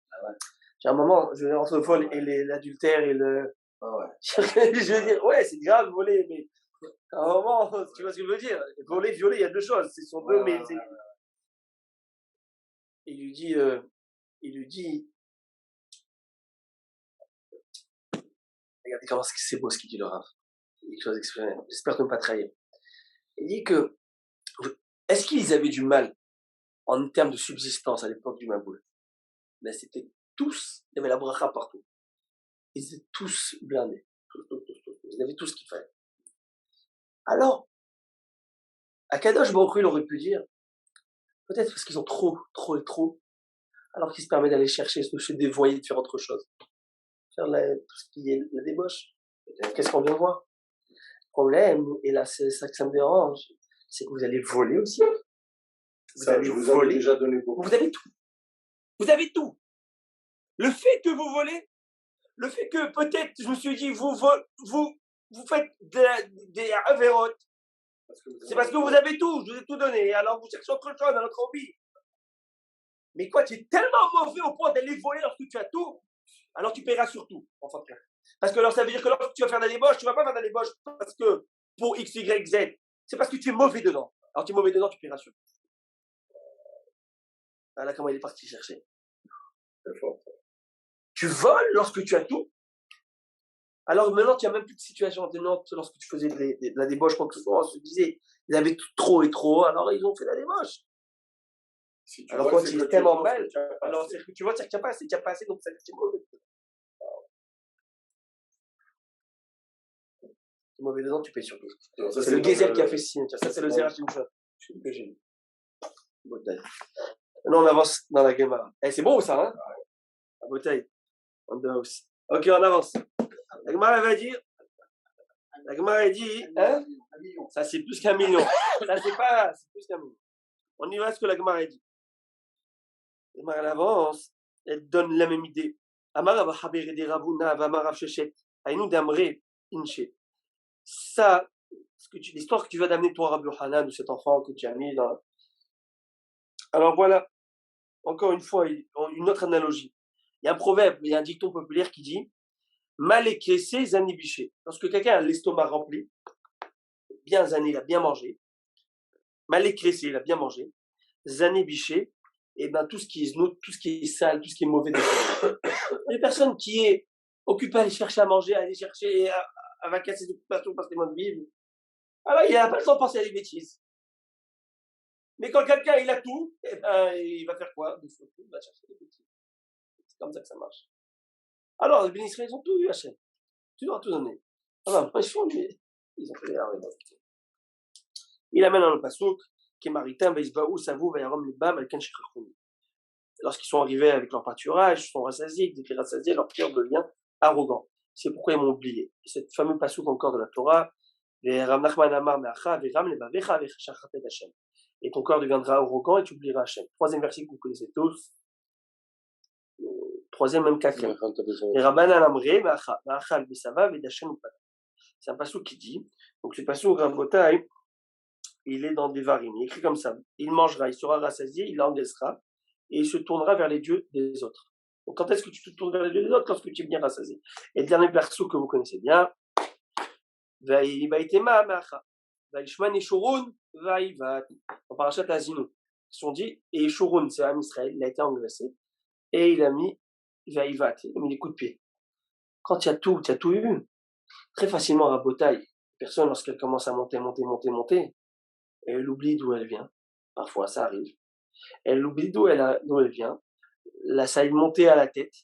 J'ai un moment, entre le vol et l'adultère et le. Je veux dire, ouais, c'est grave, voler, mais à un moment, tu vois ce que je veux dire? Voler, violer, il y a deux choses. Ce sont deux, mais. Il lui dit. Regardez comment c'est beau ce qu'il dit, le Rav. Il y a quelque chose d'exceptionnel. J'espère ne pas trahir. Il dit que. Est-ce qu'ils avaient du mal en termes de subsistance à l'époque du Maboul? Ben, c'était tous, il y avait la bracha partout. Ils étaient tous blindés. Tous. Ils avaient tout ce qu'il fallait. Alors, Akadosh Baruch Hu, il aurait pu dire, peut-être parce qu'ils ont trop, alors qu'ils se permettent d'aller chercher, de se dévoyer, de faire autre chose. Faire tout ce qui est la débauche. Qu'est-ce qu'on vient voir? Le problème, et là, c'est ça que ça me dérange, c'est que vous allez voler aussi. Vous allez voler. Déjà donné beaucoup. Vous avez tout. Vous avez tout. Le fait que vous volez, le fait que peut-être, je me suis dit, vous faites des avérotes, c'est parce que vous avez tout, je vous ai tout donné. Alors vous cherchez autre chose, un autre hobby. Mais quoi, tu es tellement mauvais au point d'aller voler lorsque tu as tout, alors tu paieras sur tout, enfin frère. Parce que alors ça veut dire que lorsque tu vas faire de la débauche, tu ne vas pas faire de la débauche parce que pour X, Y, Z. C'est parce que tu es mauvais dedans. Alors tu es mauvais dedans, tu paieras sur tout. Voilà comment il est parti chercher. C'est fort. Tu voles lorsque tu as tout. Alors maintenant, tu n'as même plus de situation atténuante lorsque tu faisais de la débauche, quoi que ce soit. On se disait, ils avaient trop et trop, alors ils ont fait la débauche. Si alors quand tu es tellement mal, alors c'est que tu vois, c'est que tu n'as pas assez, donc ça c'est mauvais. Tu es mauvais dedans, tu payes sur tout. C'est le Gezel qui a fait signe, ça c'est le Zera Shimshon. Que j'ai lu. Maintenant on avance dans la Gemara. C'est bon ça, hein? La bouteille. On aussi. Ok, on avance. La Gemara va dire. La Gemara dit, hein? Ça c'est plus qu'1 million. Ça c'est plus qu'1 million. On y va ce que la Gemara dit. La Gemara elle avance, elle donne la même idée. Amara va habere de Ravuna va marav shechet. Aïnou d'amre inche. Ça, l'histoire que tu vas d'amener toi, Rabbi Hanan, de cet enfant que tu as mis dans. Alors voilà, encore une fois, une autre analogie. Il y a un proverbe, il y a un dicton populaire qui dit mal équessé, zané biché. Lorsque quelqu'un a l'estomac rempli, bien zané, il a bien mangé, mal équessé, il a bien mangé, zané biché, et bien tout ce qui est znout, tout ce qui est sale, tout ce qui est mauvais. Les personnes qui est occupée à aller chercher à manger, à aller chercher à vaquer ses occupations parce qu'elles de vivre, alors il n'a pas le temps de penser à des bêtises. Mais quand quelqu'un il a tout, et ben, il va faire quoi? Il va chercher des bêtises. C'est comme ça que ça marche. Alors, les bénisraëls, ils ont tout eu, Hachem. Tu leur as tout donné. Alors, ils font, mais ils ont fait l'erreur. Il amène dans le pasouk, Kemaritim, Veisbaou, Savou, Vayaram, Libam, Alken, Shechachoum. Lorsqu'ils sont arrivés avec leur pâturage, ils sont rassasiés, dès qu'ils sont rassasiés, leur cœur devient arrogant. C'est pourquoi ils m'ont oublié. Cette fameuse passouk encore de la Torah, et ton cœur deviendra arrogant et tu oublieras Hachem. Troisième verset que vous connaissez tous. Troisième, même quatrième. C'est un passouk qui dit, donc ce passouk, Rabotai, il est dans des varines. Il est écrit comme ça. Il mangera, il sera rassasié, il engraissera et il se tournera vers les dieux des autres. Donc quand est-ce que tu te tournes vers les dieux des autres? Lorsque tu es bien rassasié. Et le dernier passouk que vous connaissez bien, en parachat Azinu, ils sont dit, et Shurun, c'est Am Israël, il a été engraissé, et il a mis Vaïvat, il a mis des coups de pied. Quand tu as tout eu, très facilement à Botaï, personne, lorsqu'elle commence à monter, elle oublie d'où elle vient. Parfois, ça arrive. Elle oublie d'où elle vient. Là, ça est monté à la tête.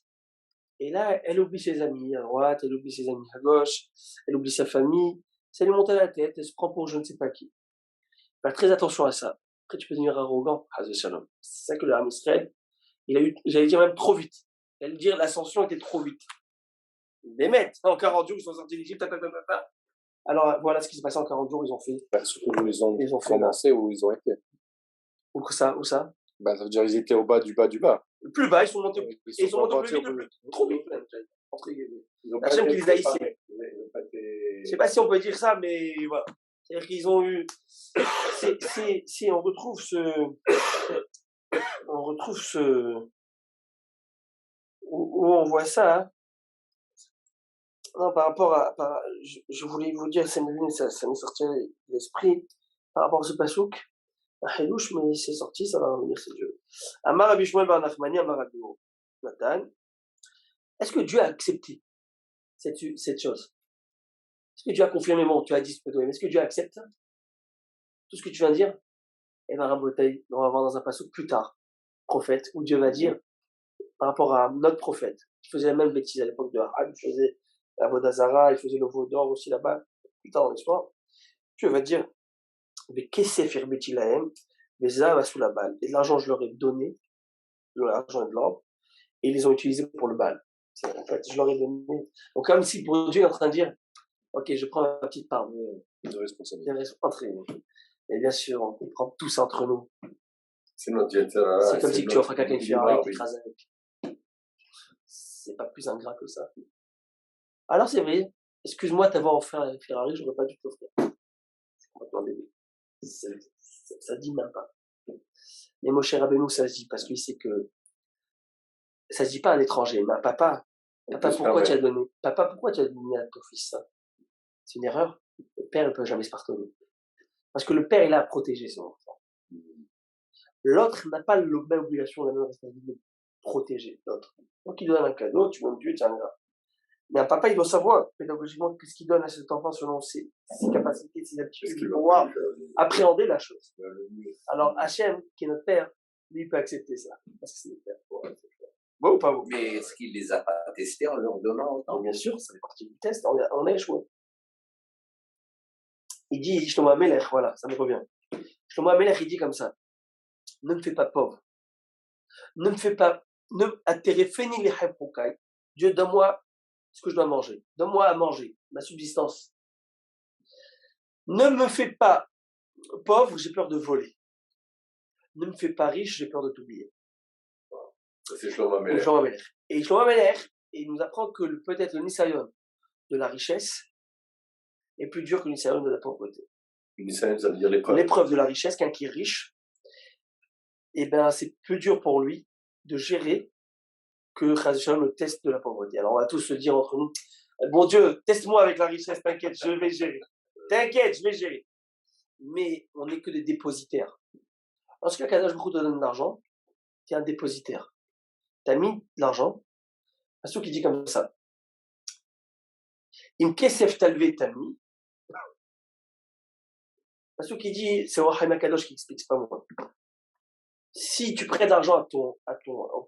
Et là, elle oublie ses amis à droite, elle oublie ses amis à gauche, elle oublie sa famille. Ça lui monte à la tête, elle se prend pour je ne sais pas qui. Faire très attention à ça. Après, tu peux devenir arrogant. C'est ça que le Ham Israël, il a eu, j'allais dire même trop vite. J'allais dire l'ascension était trop vite. Les mecs, en 40 jours, ils sont sortis d'Égypte, Alors, voilà ce qui s'est passé en 40 jours, ils ont fait. Surtout où ils ont commencé, où ils ont été. Où ça? Ça veut dire qu'ils étaient au bas du bas du bas. Le plus bas, ils sont montés plus vite, trop vite même. Hachem qui les a ici. Je sais pas si on peut dire ça, mais voilà. C'est-à-dire qu'ils ont eu. Si on retrouve où on voit ça. Hein. Non, par rapport à. Je voulais vous dire, ça m'est sorti de l'esprit. Par rapport à ce passouk, un Hilouche, mais c'est sorti, ça va revenir, c'est Dieu. Amar Rabbi Shmuel bar Nachmani, Amar Rabbi Nathan. Est-ce que Dieu a accepté cette chose? Est-ce que Dieu a confirmé, bon, tu as dit, mais est-ce que Dieu accepte tout ce que tu viens de dire? Et bien, Rabotai, on va voir dans un passouk plus tard, prophète, où Dieu va dire, par rapport à notre prophète, qui faisait la même bêtise à l'époque de Ahab, il faisait la Vodazara, il faisait le veau d'or aussi là-bas, plus tard dans l'histoire. Dieu va dire, mais qu'est-ce que c'est Betilahem, mais ça va sous la balle. Et de l'argent, je leur ai donné, de l'argent et de l'or, et ils les ont utilisés pour le bal. En fait, je leur ai donné. Donc, comme si pour Dieu, il est en train de dire, ok, je prends ma petite part de responsabilité. Et bien sûr, on prend tout ça entre nous. C'est comme si tu offres à quelqu'un une Ferrari et t'écrases avec. C'est pas plus ingrat que ça. Alors c'est vrai, excuse-moi de t'avoir offert une Ferrari, j'aurais pas dû te l'offrir. C'est complètement débile. Ça dit même pas. Mais mon cher Rabbeinu, ça se dit parce qu'il sait que ça se dit pas à l'étranger, mais à papa. Papa, pourquoi tu as donné à ton fils ça? C'est une erreur. Le père ne peut jamais se pardonner. Parce que le père, il a à protéger son enfant. L'autre n'a pas la même obligation, la même responsabilité de protéger l'autre. Donc il donne un cadeau, tu m'aimes Dieu, tu es un gars. Mais un papa, il doit savoir pédagogiquement qu'est-ce qu'il donne à cet enfant selon ses capacités, ses aptitudes, pour pouvoir appréhender la chose. Alors Hachem, qui est notre père, lui, il peut accepter ça. Parce que c'est le père. Bon ou pas bon? Mais est-ce qu'il les a pas testés en leur donnant autant? Bien sûr, ça fait partie du test, on a échoué. Il dit, Shlomo HaMelech, voilà, ça me revient. Shlomo HaMelech, il dit comme ça, ne me fais pas pauvre. Ne me fais pas, Dieu, donne-moi ce que je dois manger. Donne-moi à manger, ma subsistance. Ne me fais pas pauvre, j'ai peur de voler. Ne me fais pas riche, j'ai peur de t'oublier. C'est Shlomo HaMelech. Et Shlomo HaMelech, il nous apprend que peut-être le nisayon de la richesse est plus dur que le nisayon de la pauvreté. Le nisayon, ça veut dire l'épreuve. L'épreuve de la richesse, quelqu'un qui est riche, eh ben, c'est plus dur pour lui de gérer que Chazal le test de la pauvreté. Alors on va tous se dire entre nous, bon Dieu, teste-moi avec la richesse, t'inquiète, je vais gérer. T'inquiète, je vais gérer. Mais on n'est que des dépositaires. Lorsque Kadosh Baruch Hu te donne de l'argent, tu es un dépositaire. Tu as mis de l'argent, un sou qui dit comme ça. Im kesef talvé tami. Un sou qui dit, c'est Wahai Kadosh qui explique, c'est pas moi. Si tu prêtes d'argent au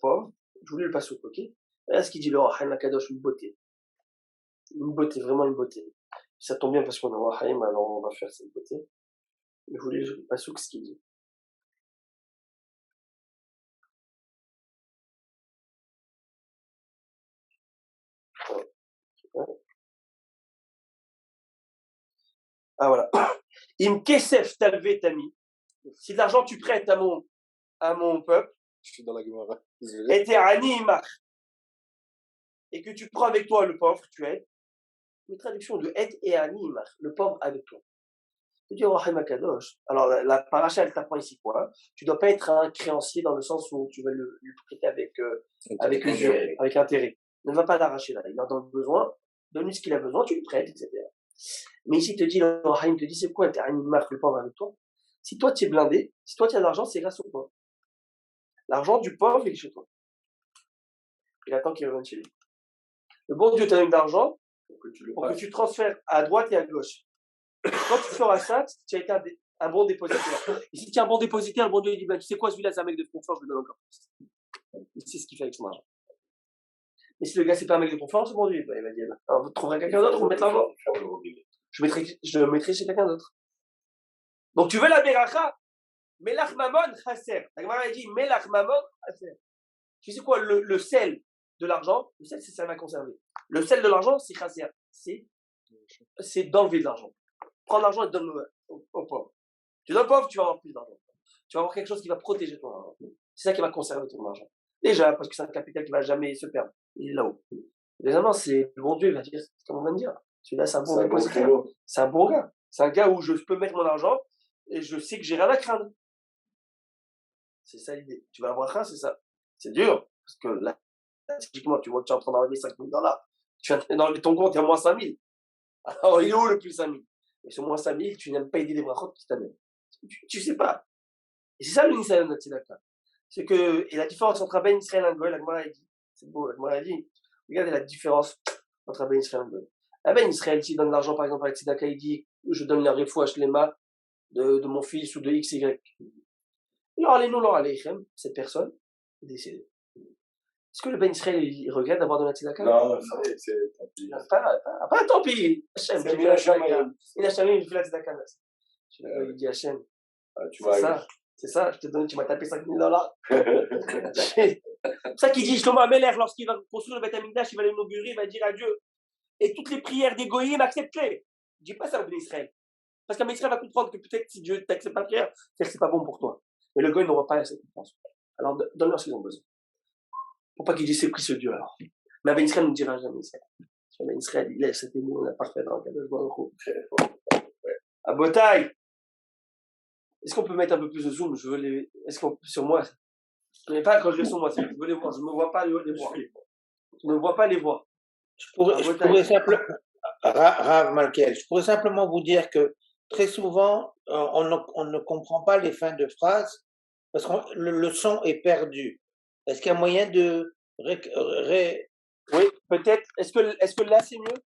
pauvre, je voulais le passer, ok? Là, ce qu'il dit, le Wahai Kadosh, une beauté. Une beauté, vraiment une beauté. Ça tombe bien parce qu'on a Wahai, alors on va faire cette beauté. Je voulais le passer, ce qu'il dit. Ah voilà. Im kesef talvé tami. Si de l'argent tu prêtes à mon peuple, Je suis dans la Gemara. Désolé. et t'es ani imach, et que tu prends avec toi le pauvre, tu aides. Une traduction de et et ani imach, le pauvre avec toi. Tu dis Rahim Akadosh. Alors la paracha elle t'apprend ici quoi? Tu dois pas être un créancier dans le sens où tu vas lui prêter avec usure, avec intérêt. Ne va pas l'arracher là. Il en a besoin. Donne-lui ce qu'il a besoin, tu lui prêtes, etc. Mais ici, le Rahim te dit, c'est quoi, t'es un marque le pauvre avec toi? Si toi, tu es blindé, si toi, tu as de l'argent, c'est grâce au pauvre. L'argent du pauvre, il est chez toi. Il attend qu'il revienne chez lui. Le bon Dieu t'a donné de l'argent pour que tu transfères à droite et à gauche. Quand tu feras ça, tu as été un bon dépositaire. Et si tu es un bon dépositaire, le bon Dieu il dit, ben, tu sais quoi, celui-là, c'est un mec de confiance, je lui donne encore plus. Il sait ce qu'il fait avec son argent. Mais si le gars, c'est pas un mec de confiance, le bon Dieu, il va dire, alors, vous trouverez quelqu'un d'autre, vous mettez l'argent. Je le mettrai chez quelqu'un d'autre. Donc tu veux la beracha, melach mamon chaser. La Gemara dit melach mamon chaser. Tu sais quoi, le sel de l'argent, le sel c'est ça va conserver. Le sel de l'argent c'est chaser, c'est d'enlever de l'argent. Prends l'argent et donne-le au pauvre. Tu donnes au pauvre, tu vas avoir plus d'argent. Tu vas avoir quelque chose qui va protéger ton argent. C'est ça qui va conserver ton argent. Déjà parce que c'est un capital qui va jamais se perdre. Il est là-haut. Deuxièmement, c'est le bon Dieu, il va dire, comme on vient de dire. Celui-là c'est un bon dépositaire. C'est un bon gars. C'est un gars où je peux mettre mon argent et je sais que j'ai rien à craindre. C'est ça l'idée. Tu vas avoir un, c'est ça. C'est dur, parce que là, typiquement, tu vois que tu es en train d'enlever $5,000. Tu viens d'enlever ton compte, il y a moins 5 000. Alors, il est où le plus 5 000? Et sur moins 5 000, tu n'aimes pas aider les brachot qui t'amènent. Tu sais pas. Et c'est ça le Nisraël de notre Tzedaka. C'est que, et la différence entre un Ben Israël et un Goël, la Gemara a dit, c'est beau, la Gemara a dit, regardez la différence entre un Ben Israël et un Goël. Un Ben Israël, s'il donne de l'argent, par exemple, à la Tzedaka, il dit, je donne la refouach lema de mon fils ou de X, Y. Alors, allez, nous, cette personne est décédée. Est-ce que le Ben Israël, il regrette d'avoir donné la tzedaka? Non, c'est tant pis. Pas tant pis. Hachem, C'est j'ai bien, fait la Hachem, j'ai fait la tzedaka. Il dit Hachem, c'est ça. C'est ça, je te donne, tu m'as tapé $5,000. C'est ça qu'il dit Shlomo Ameler, lorsqu'il va construire le Beth Amikdash, il va l'inaugurer, il va dire à Dieu, et toutes les prières des goyim acceptées. Dis pas ça au Ben Israël. Parce qu'un Ben Israël va comprendre que peut-être si Dieu t'accepte pas la prière, c'est que c'est pas bon pour toi. Mais le goy n'aura pas cette compréhension. Alors donne-leur ce qu'ils ont besoin. Pour pas qu'ils disent c'est précieux Dieu alors. Mais un Ben Israël ne dira jamais ça. Un Ben Israël, il laisse cet émotion parfait dans le cadre. À Botaï. Est-ce qu'on peut mettre un peu plus de zoom? Je veux les. Est-ce qu'on sur moi? Mais pas quand je vais sur moi, je veux les voir. Je ne me vois pas les voir. Je ne me vois pas les voir. Je pourrais simplement, Rav Malkiel, je pourrais simplement vous dire que très souvent, on ne comprend pas les fins de phrases parce que le son est perdu. Est-ce qu'il y a moyen de Oui, peut-être. Est-ce que là c'est mieux?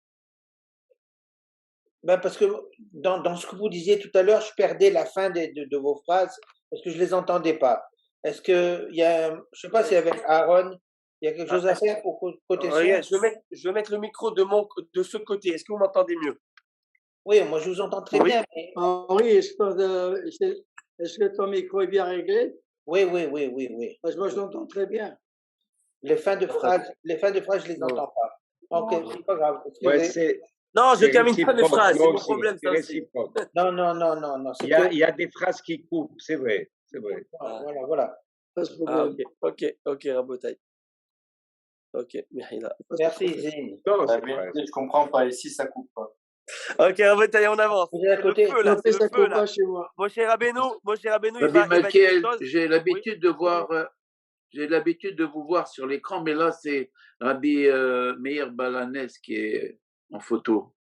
Ben parce que dans ce que vous disiez tout à l'heure, je perdais la fin de vos phrases parce que je les entendais pas. Est-ce que il y a, je sais pas si avec Aaron, il y a quelque chose à faire pour côté son? Je vais mettre le micro de ce côté. Est-ce que vous m'entendez mieux? Oui, moi je vous entends très bien. Mais... Oui, est-ce que ton micro est bien réglé? Oui. Moi, je l'entends très bien. Les fins de phrases, je les entends pas. Ok, c'est pas grave. Ouais, non, je termine pas mes phrases, c'est mon problème. C'est réciproque. Non. Il y a des phrases qui coupent, c'est vrai. Voilà. Ok, Rabotaï. Ok, Mihila. Merci, Zine. Je comprends pas, ici ça coupe pas. Ok, Rabotaï, on avance. Vous êtes à côté. Le feu, là, c'est ça le feu, coupe là. pas chez moi. Moshe Rabbeinu, il Rabbi va dire Malkiel, quelque chose. j'ai l'habitude de voir, j'ai l'habitude de vous voir sur l'écran, mais là c'est Rabbi Meir Balanès qui est en photo.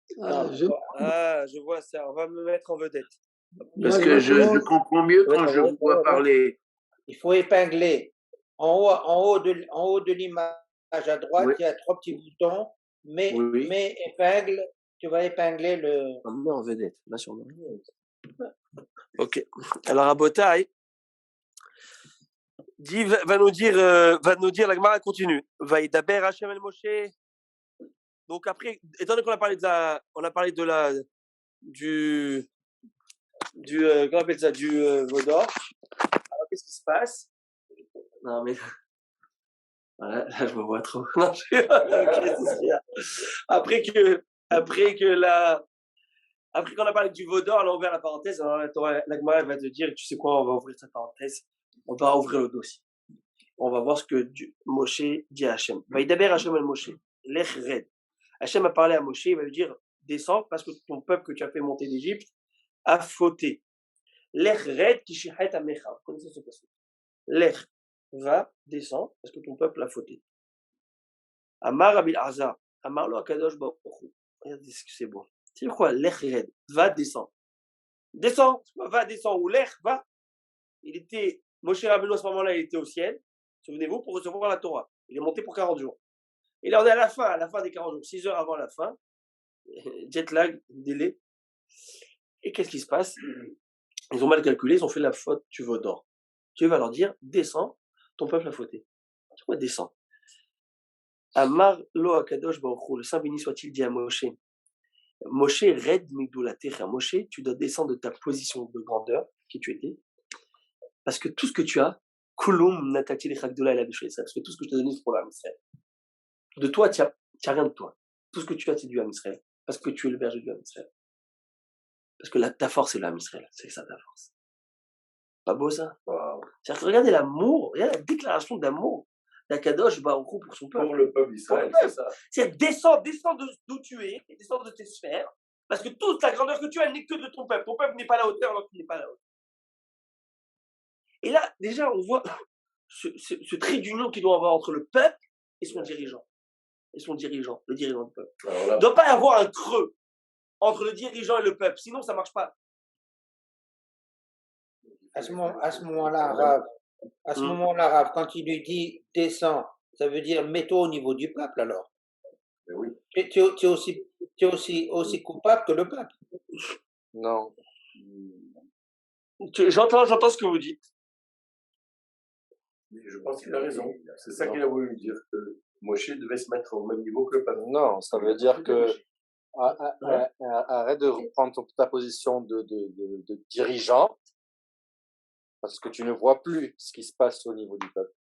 Je vois ça. On va me mettre en vedette. Parce que je comprends mieux quand je vous vois parler. Il faut épingler. En haut de l'image à droite, il y a 3 petits boutons. Mais épingle, tu vas épingler le. On me met en vedette. Là, sur moi. Ok. Alors, à Botaï, va nous dire, la Gemara continue. Va y daber Hachem el Moshe. Donc après, étant donné qu'on a parlé comment on appelle ça, du Vaudor. Alors qu'est-ce qui se passe? Non mais Voilà, là, je me vois trop. Non, qu'est-ce qu'il y a après que, après que la, après qu'on a parlé du veau d'or, on a ouvert la parenthèse. Alors, la Gemara va te dire, tu sais quoi, on va ouvrir cette parenthèse. On va ouvrir le dossier. On va voir ce que Moshe dit à Hachem. Vaïdaber Hachem el Moshe. Lech red. Hachem a parlé à Moshe, il va lui dire, descends parce que ton peuple que tu as fait monter d'Égypte a fauté. Lech red kishichet amecha. Vous connaissez ce passage. Lech, va, descends parce que ton peuple a fauté. Amar Abil Azar. Amar lo Akadosh Baruch Hu. Regardez ce que c'est beau. C'est quoi? Lech red. Va, descends. Descends. Va, descends. Ou lech, va. Il était, Moshe Rabbeinu à ce moment-là, il était au ciel. Souvenez-vous, pour recevoir la Torah. Il est monté pour 40 jours. Et là, on est à la fin des 40 jours, 6 heures avant la fin. Jet lag, délai. Et qu'est-ce qui se passe? Ils ont mal calculé, ils ont fait la faute du veau d'or. Dieu va leur dire, descends, ton peuple a fauté. C'est quoi descends? Amar lo akadosh baruch hu, le Saint béni soit-il dit à Moshe. Moshe red migdulatecha. Moshe, tu dois descendre de ta position de grandeur qui tu étais. Parce que tout ce que tu as, kulum natati lechagdola el abishol Israël. Parce que tout ce que je t'ai donné, c'est pour l'âme Israël. De toi, tu n'as rien de toi. Tout ce que tu as, c'est du âme Israël. Parce que tu es le berger du âme Israël. Parce que ta force, c'est l'âme Israël. C'est ça ta force. Pas beau ça? Wow. C'est-à-dire que regardez l'amour, regardez la déclaration d'amour d'Akadosh Baruch Hu pour son peuple. Pour le peuple d'Israël, c'est ça. C'est descends d'où tu es, descends de tes sphères. Parce que toute la grandeur que tu as n'est que de ton peuple. Ton peuple n'est pas à la hauteur alors qu'il n'est pas à la hauteur. Et là, déjà, on voit ce trait d'union qu'il doit avoir entre le peuple et son dirigeant. Le dirigeant du peuple. Il ne doit pas y avoir un creux entre le dirigeant et le peuple, sinon ça ne marche pas. À ce moment-là, Rav, quand il lui dit descends, ça veut dire mets-toi au niveau du peuple alors. Mais oui. Tu es aussi coupable que le peuple. Non. J'entends ce que vous dites. Mais je pense qu'il a raison. C'est ça qu'il a voulu dire, que Moshe devait se mettre au même niveau que le peuple. Non, ça veut dire que arrête de reprendre ta position de dirigeant parce que tu ne vois plus ce qui se passe au niveau du peuple.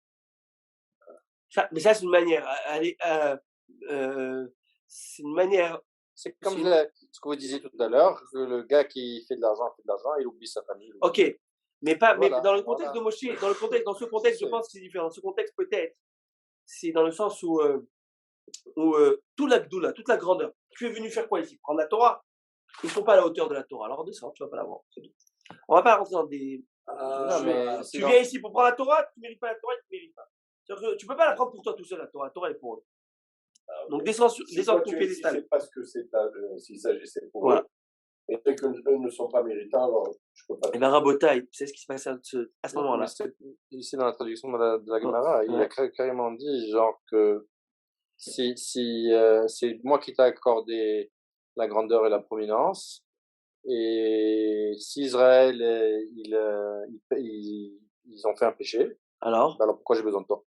Mais ça, c'est une manière. C'est une manière. C'est comme ce que vous disiez tout à l'heure, que le gars qui fait de l'argent, il oublie sa famille. Ok, mais pas. Voilà, mais dans le contexte de Moshe, dans ce contexte, je pense que c'est différent. Dans ce contexte, peut-être, c'est dans le sens où toute la gdoula, toute la grandeur. Tu es venu faire quoi ici? Prendre la Torah? Ils ne sont pas à la hauteur de la Torah. Alors descends, tu ne vas pas l'avoir. On ne va pas rentrer dans des. Tu viens ici pour prendre la Torah, tu ne mérites pas la Torah, tu ne mérites pas. Tu ne peux pas la prendre pour toi tout seul, la Torah. La Torah est pour eux. Donc descends de ton pédestal. C'est parce que s'il s'agissait pour eux. Et qu'eux ne sont pas méritants, alors je ne peux pas. Et bien Rabotai, tu sais ce qui se passe à ce moment-là. Ici, dans la traduction de la Gemara, il a carrément dit genre que si c'est moi qui t'ai accordé la grandeur et la prominence, et si Israël ils ont fait un péché, alors pourquoi j'ai besoin de toi?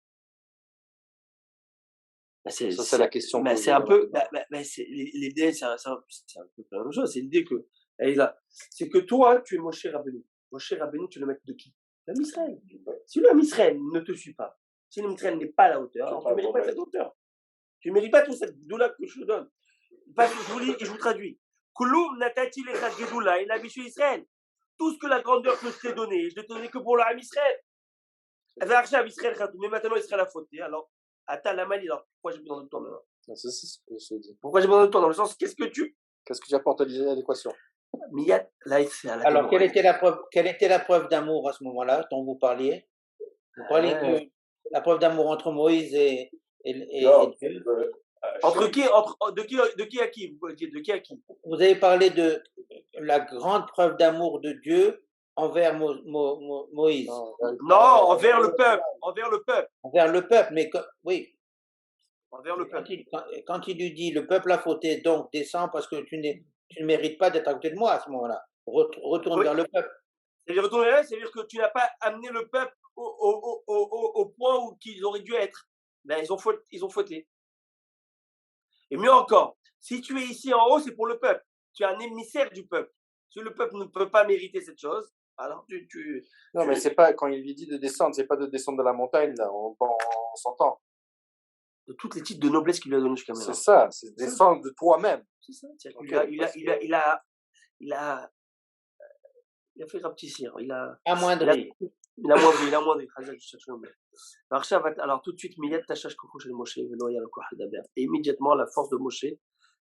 Ça, c'est la question. C'est un peu. L'idée, c'est un peu la même chose. C'est l'idée que. Elle est là. C'est que toi, tu es Moshe Rabbeinu. Moshe Rabbeinu, tu le mets de qui? L'homme Israël. Si l'homme Israël ne te suit pas, si l'homme Israël n'est pas à la hauteur, alors tu ne mérites pas cette hauteur. Tu ne mérites pas toute cette doula que je te donne. Parce que je vous lis et je vous traduis. Kulum natati lecha gedoula et nabi Israël. Tout ce que la grandeur que je t'ai donné, je ne t'ai donné que pour l'âme Israël. Mais maintenant, Israël a fauté. Alors, attends la malie, alors pourquoi j'ai besoin de toi maintenant? C'est ce que je dis. Pourquoi j'ai besoin de toi? Dans le sens, qu'est-ce que tu apportes à l'équation? Mais là, c'est à la Alors, quelle était la preuve d'amour à ce moment-là dont vous parliez? Vous parliez de la preuve d'amour entre Moïse et Dieu. Entre qui? De qui à qui? De qui à qui? Vous avez parlé de la grande preuve d'amour de Dieu envers Moïse. Non, envers le peuple. Envers le peuple, mais oui. Envers le peuple. Quand il lui dit le peuple a fauté, donc descends parce que tu ne mérites pas d'être à côté de moi à ce moment-là. Retourne vers le peuple. C'est-à-dire retourner vers, c'est-à-dire que tu n'as pas amené le peuple au point où qu'ils auraient dû être. Ben, ils ont fauté. Et mieux encore, si tu es ici en haut, c'est pour le peuple. Tu es un émissaire du peuple. Si le peuple ne peut pas mériter cette chose, alors Non, mais c'est pas, quand il lui dit de descendre, c'est pas de descendre de la montagne, là, on s'entend. de toutes les titres de noblesse qu'il lui a donné jusqu'à maintenant. C'est ça, c'est descendre de toi-même. C'est ça. Ok, Il a fait rapetissir. Amoindri. Il a moindri. Alors tout de suite, Miyad Tashash Koko chez Moshe, et immédiatement, la force de Moshe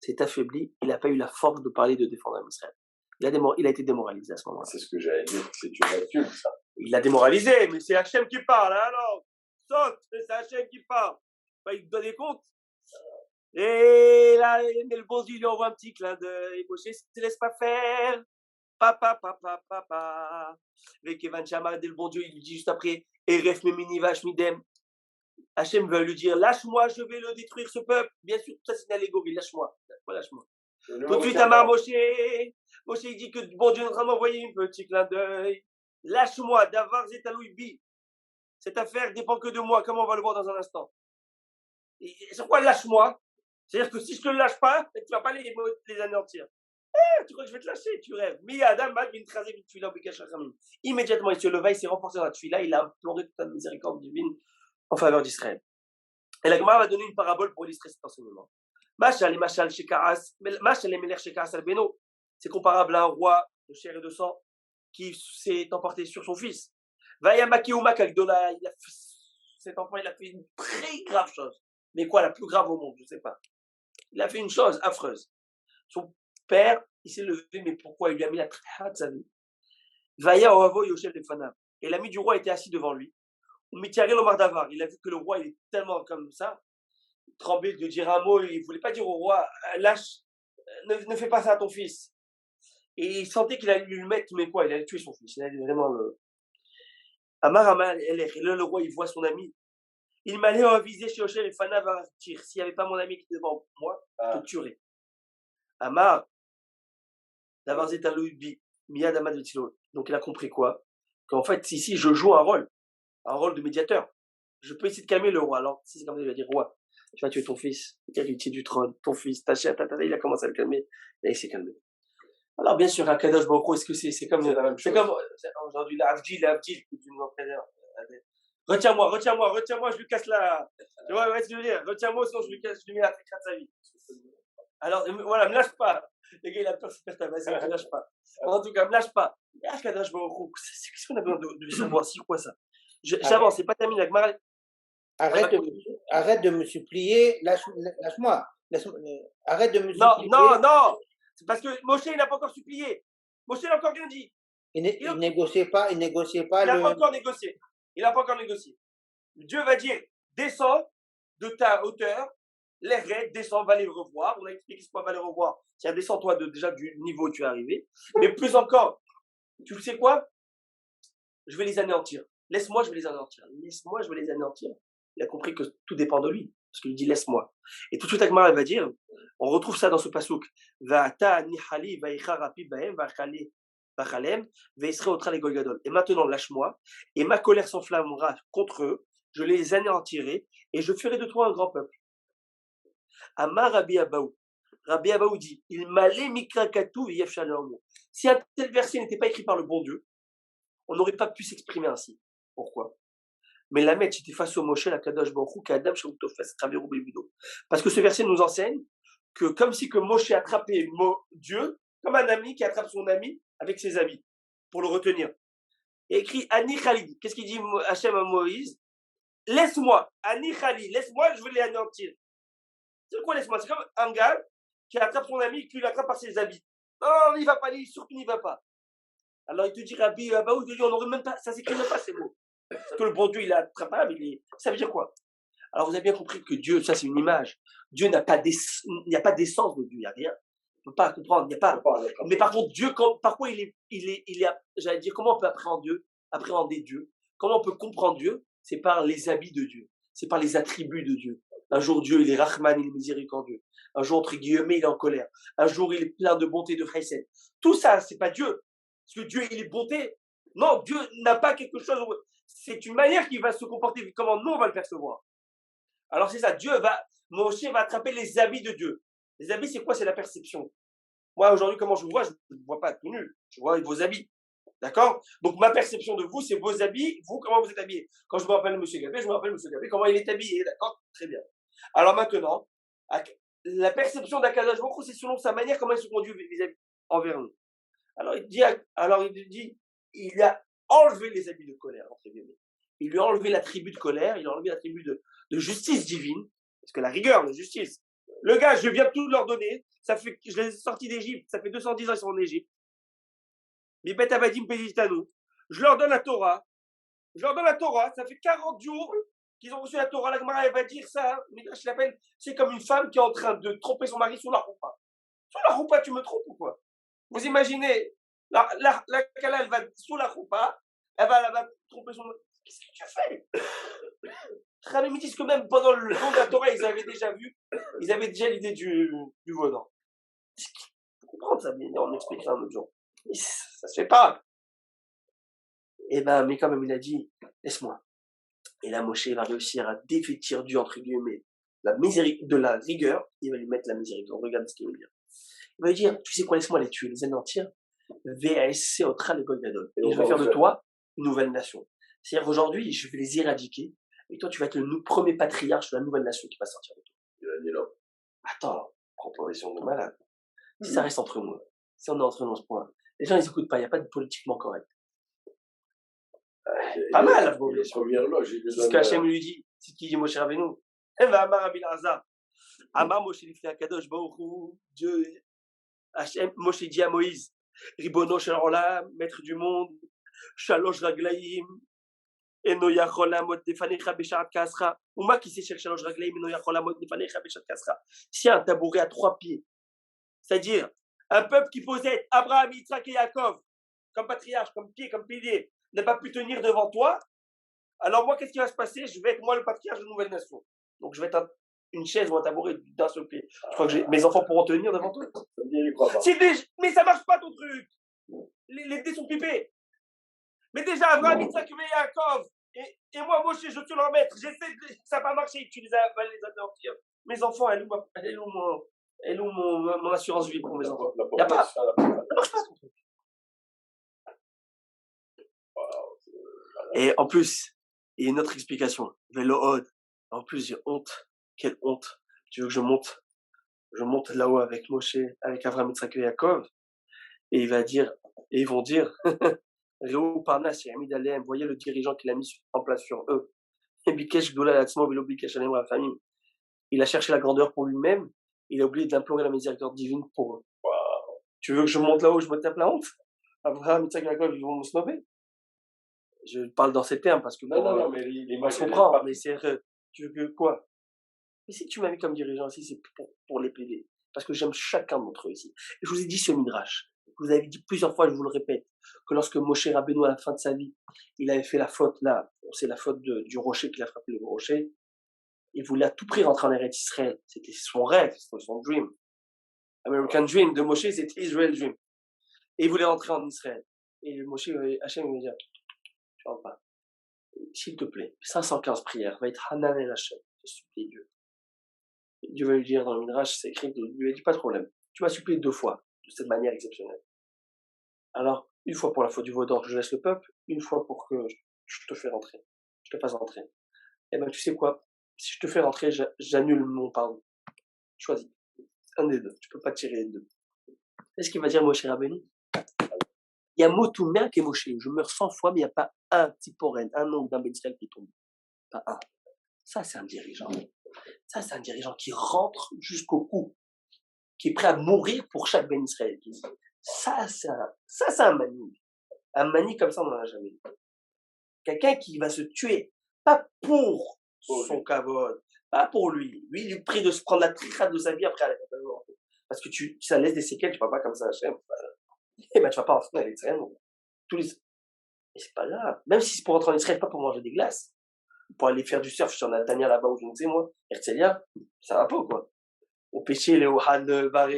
s'est affaiblie. Il n'a pas eu la force de parler, de défendre Israël. Il a été démoralisé à ce moment-là. C'est ce que j'allais dire, c'est une astuce, ça. Il l'a démoralisé, mais c'est Hachem qui parle, hein, alors saute, c'est Hachem qui parle. Il te donne des comptes. Et là, mais le bon Dieu lui envoie un petit clin d'œil. Moshe ne se laisse pas faire. Papa. Avec Evan Shamar, le bon Dieu, il lui dit juste après, Eref Memini Vash Midem. Hachem veut lui dire, lâche-moi, je vais le détruire, ce peuple. Bien sûr, ça c'est une allégorie, lâche-moi. Tout de suite, Amar Moshe, il dit que bon Dieu est en train d'envoyer un petit clin d'œil. Lâche-moi, Davar Zetalouy Bi. Cette affaire dépend que de moi, comme on va le voir dans un instant. Et c'est quoi lâche-moi? C'est-à-dire que si je ne te lâche pas, tu ne vas pas les anéantir. Tu crois que je vais te lâcher? Tu rêves. Immédiatement, il se leva, il s'est renforcé dans la tefila, il a imploré toute la miséricorde divine en faveur d'Israël. Et la Gemara va donner une parabole pour illustrer cet enseignement. C'est comparable à un roi de chair et de sang qui s'est emporté sur son fils. Cet enfant, il a fait une très grave chose. Mais quoi, la plus grave au monde? Je ne sais pas. Il a fait une chose affreuse. Son père, il s'est levé, mais pourquoi? Il lui a mis la traha de sa vie. Et l'ami du roi était assis devant lui. Il a vu que le roi, il est tellement comme ça, tremblé de dire un mot, il ne voulait pas dire au roi, lâche, ne fais pas ça à ton fils. Et il sentait qu'il allait lui mettre, mais quoi, il allait tuer son fils. Il allait vraiment le. Le roi, il voit son ami. Il m'allait aviser chez Osher et Fana va tir. S'il n'y avait pas mon ami qui était devant moi, je te tuerais. Amar, d'avoir Zetaloubi, Miyad Amad Vetilo. Donc il a compris quoi? Qu'en fait, ici, je joue un rôle de médiateur. Je peux essayer de calmer le roi. Alors, si c'est comme ça, il va dire, roi, tu vas tuer ton fils, héritier du trône, ton fils, ta chair, il a commencé à le calmer, et il s'est calmé. Alors, bien sûr, Akadosh Baruch Hu, est-ce que c'est comme aujourd'hui, l'Avdil, que tu nous entraînes. Retiens-moi, je lui casse la. Tu vois ce que je veux dire? Retiens-moi, sinon je lui mets la traite de sa vie. Alors, voilà, me lâche pas. Les gars, il a peur, c'est peur, vas-y, ne me lâche pas. En tout cas, me lâche pas. Qu'est-ce qu'on a besoin de savoir? C'est quoi ça? J'avance, c'est pas terminé. Arrête de me supplier, lâche-moi. Arrête de me supplier. Non. C'est parce que Moshe, il n'a pas encore supplié. Moshe, il n'a encore rien dit. Il négociait pas. Il n'a pas encore négocié. Dieu va dire, descends de ta hauteur, les raids, descends, va les revoir. On a expliqué ce qu'on va les revoir. Tiens, descends-toi déjà du niveau où tu es arrivé. Mais plus encore, tu sais quoi? Je vais les anéantir. Laisse-moi, je vais les anéantir. Il a compris que tout dépend de lui. Parce qu'il dit laisse-moi. Et tout de suite, Agmara va dire, on retrouve ça dans ce pasouk. Et maintenant, lâche-moi. Et ma colère s'enflammera contre eux. Je les anéantirai. Et je ferai de toi un grand peuple. Amar Rabbi Abaou. Rabbi Abaou dit, il m'allait mikrakatu yefshalom. Si un tel verset n'était pas écrit par le bon Dieu, on n'aurait pas pu s'exprimer ainsi. Pourquoi? Mais la mettre, c'était face au Moshe, la Kadosh Baruch Hu, Kadam Shautofes, Traverou Bébido. Parce que ce verset nous enseigne que comme si que Moshe attrapait Dieu, comme un ami qui attrape son ami avec ses amis, pour le retenir. Et écrit Ani Khalid. Qu'est-ce qu'il dit Hachem à Moïse? Laisse-moi, Ani Khalid, laisse-moi, je vais les anéantir. C'est quoi laisse-moi? C'est comme un gars qui attrape son ami et qui l'attrape par ses habits. Non, il ne va pas, surtout il n'y va pas. Alors il te dit, Rabbi Abaou, on n'aurait même pas, ça s'écrit même pas ces mots. Parce que le bon Dieu, il est attrapable, ça veut dire quoi? Alors vous avez bien compris que Dieu, ça c'est une image. Dieu n'a pas il n'y a pas d'essence de Dieu, il n'y a rien. On ne peut pas comprendre, il n'y a pas. Mais par contre, Dieu, par quoi j'allais dire, comment on peut appréhender Dieu? Comment on peut comprendre Dieu? C'est par les habits de Dieu. C'est par les attributs de Dieu. Un jour, Dieu, il est Rahman, il est miséricordieux. Un jour, entre guillemets, il est en colère. Un jour, il est plein de bonté, de chesed. Tout ça, c'est pas Dieu. Parce que Dieu, il est bonté. Non, Dieu n'a pas quelque chose. C'est une manière qu'il va se comporter, comment nous, on va le percevoir. Alors, c'est ça. Moshe va attraper les habits de Dieu. Les habits, c'est quoi? C'est la perception. Moi, aujourd'hui, comment je vous vois? Je ne vous vois pas tout nu. Je vois vos habits. D'accord? Donc, ma perception de vous, c'est vos habits. Vous, comment vous êtes habillés? Quand je me rappelle M. Gabé, je me rappelle M. Gabé, comment il est habillé. D'accord? Très bien. Alors maintenant, la perception d'Akadosh Baruch Hu, c'est selon sa manière, comment il se conduit vis-à-vis envers nous. Alors il dit, il a enlevé les habits de colère, entre guillemets. Il lui a enlevé l'attribut de colère, il a enlevé l'attribut de justice divine, parce que la rigueur, la justice. Le gars, je viens tout leur donner, je les ai sortis d'Égypte, ça fait 210 ans qu'ils sont en Égypte. Mibet Abadim Peditanu. Je leur donne la Torah, ça fait 40 jours qu'ils ont reçu la Torah. La Gemara, elle va dire ça, mais je l'appelle, c'est comme une femme qui est en train de tromper son mari sous la roupa. Sous la roupa, tu me trompes ou quoi? Vous imaginez, la Kala, elle va sous la roupa, elle va tromper son mari. Qu'est-ce que tu fais? Rabbi me disent que même pendant le don de la Torah, ils avaient déjà l'idée du venant. Faut comprendre ça, on expliquera un autre jour. Mais ça se fait pas. Et mais quand même, il a dit, laisse-moi. Et là, Moshe va réussir à dévêtir du, entre guillemets, de la rigueur, il va lui mettre la miséricorde. Regarde ce qu'il veut dire. Il va lui dire, tu sais quoi, laisse-moi les tuer, les anéantir. VASC Otra le Golgadol. Et je vais faire de toi une nouvelle nation. C'est-à-dire aujourd'hui, je vais les éradiquer. Et toi, tu vas être le premier patriarche de la nouvelle nation qui va sortir de toi. Il a dit là. Attends, proposition de malade. Si ça reste entre nous, si on est entre nous à ce point, les gens, ils n'écoutent pas, il n'y a pas de politiquement correct. Pas mal, la proposition. C'est ce qu'Hachem lui dit. C'est ce qu'il dit Moshe Rabbeinu. Eh ben, Amar Rabbi Elazar. Amar Moshe Lifnei HaKadosh Baruch Hu. Dieu, Hachem, Moshe dit à Moïse, Ribono shel Olam, maître du monde, Shalosh Raglaim, Eno yachol lamod lefanecha beshat kasra. Uma qui sait shel Shalosh Raglaim, Eno yachol lamod lefanecha beshat kasra. Si un tabouret à 3 pieds, c'est-à-dire un peuple qui posait être Abraham, Yitzhak et Yaakov, comme patriarche, comme pied, comme pilier, n'a pas pu tenir devant toi, alors moi, qu'est-ce qui va se passer? Je vais être moi le patriarche de la nouvelle nation. Donc je vais être une chaise ou un tabouret d'un seul pied. Je crois que mes enfants pourront tenir devant toi. Mais ça marche pas ton truc. Les dés sont pipés. Mais déjà, Abraham, Yitzhak et Yaakov, et moi, Moshe, je te leur mettre. J'essaie ça n'a pas marché, tu les as anéantir. Mes enfants, elle est où mon assurance vie pour mes enfants? Il n'y a pas. Ça marche pas ton truc. Et en plus, il y a une autre explication. Vélo-Od. En plus, j'ai honte. Quelle honte. Tu veux que je monte là-haut avec Moshe, avec Avraham, Yitzhak et Yaakov, et ils vont dire, Réou Parnas, Yamid Aleem, voyez le dirigeant qu'il a mis en place sur eux. Et Bikesh Gdoula Latzmo, Velo Bikesh Alem Rafamim. Il a cherché la grandeur pour lui-même, il a oublié d'implorer la miséricorde divine pour eux. Wow. Tu veux que je monte là-haut, je me tape la honte? Avraham, Yitzhak et Yaakov, ils vont me snobber. Je parle dans ces termes parce que non, mais on se comprend, mais c'est tu veux que quoi? Mais si tu m'as mis comme dirigeant ici, c'est pour les plaider. Parce que j'aime chacun d'entre eux ici. Et je vous ai dit ce midrash. Je vous avais dit plusieurs fois, je vous le répète, que lorsque Moshe Rabbeinu, à la fin de sa vie, il avait fait la faute là, c'est la faute du rocher qu'il a frappé le rocher, il voulait à tout prix rentrer en Eretz Israël. C'était son rêve, c'était son dream. American Dream de Moshe, c'était Israel Dream. Et il voulait rentrer en Israël. Et Moshe, Hachem, il me dit, tu rentres pas. S'il te plaît, 515 prières, va être Hanan el Hachem. Je supplie Dieu. Dieu va lui dire dans le Midrash, c'est écrit, il lui a dit pas de problème. Tu vas supplier 2 fois, de cette manière exceptionnelle. Alors, une fois pour la faute du veau d'or, je laisse le peuple, une fois pour que je te fais rentrer. Je te fasse rentrer. Eh ben, tu sais quoi? Si je te fais rentrer, j'annule mon pardon. Choisis. Un des deux. Tu peux pas tirer les deux. C'est ce qu'il va dire Moshe Rabbeinu. Il y a mot tout bien qui est Moshe. Je meurs 100 fois, mais il n'y a pas un petit porène, un nombre d'un Israël qui tombe. Pas un. Ça, c'est un dirigeant. Ça, c'est un dirigeant qui rentre jusqu'au cou, qui est prêt à mourir pour chaque Ben Israël. Ça, c'est un mani. Un mani comme ça, on n'en a jamais eu. Quelqu'un qui va se tuer, pas pour son kavod, pas pour lui. Lui, il est prêt de se prendre la trichade de sa vie après à la mort. Parce que ça laisse des séquelles, tu ne vas pas comme ça, Hachem. Et ben, tu vas pas rentrer en Israël. Mais c'est pas grave. Même si c'est pour rentrer en Israël, pas pour manger des glaces. Pour aller faire du surf sur Natania là-bas, où je ne sais moi, Herzliya, ça va pas, quoi. Au pêcher, le Ouhan, le bar.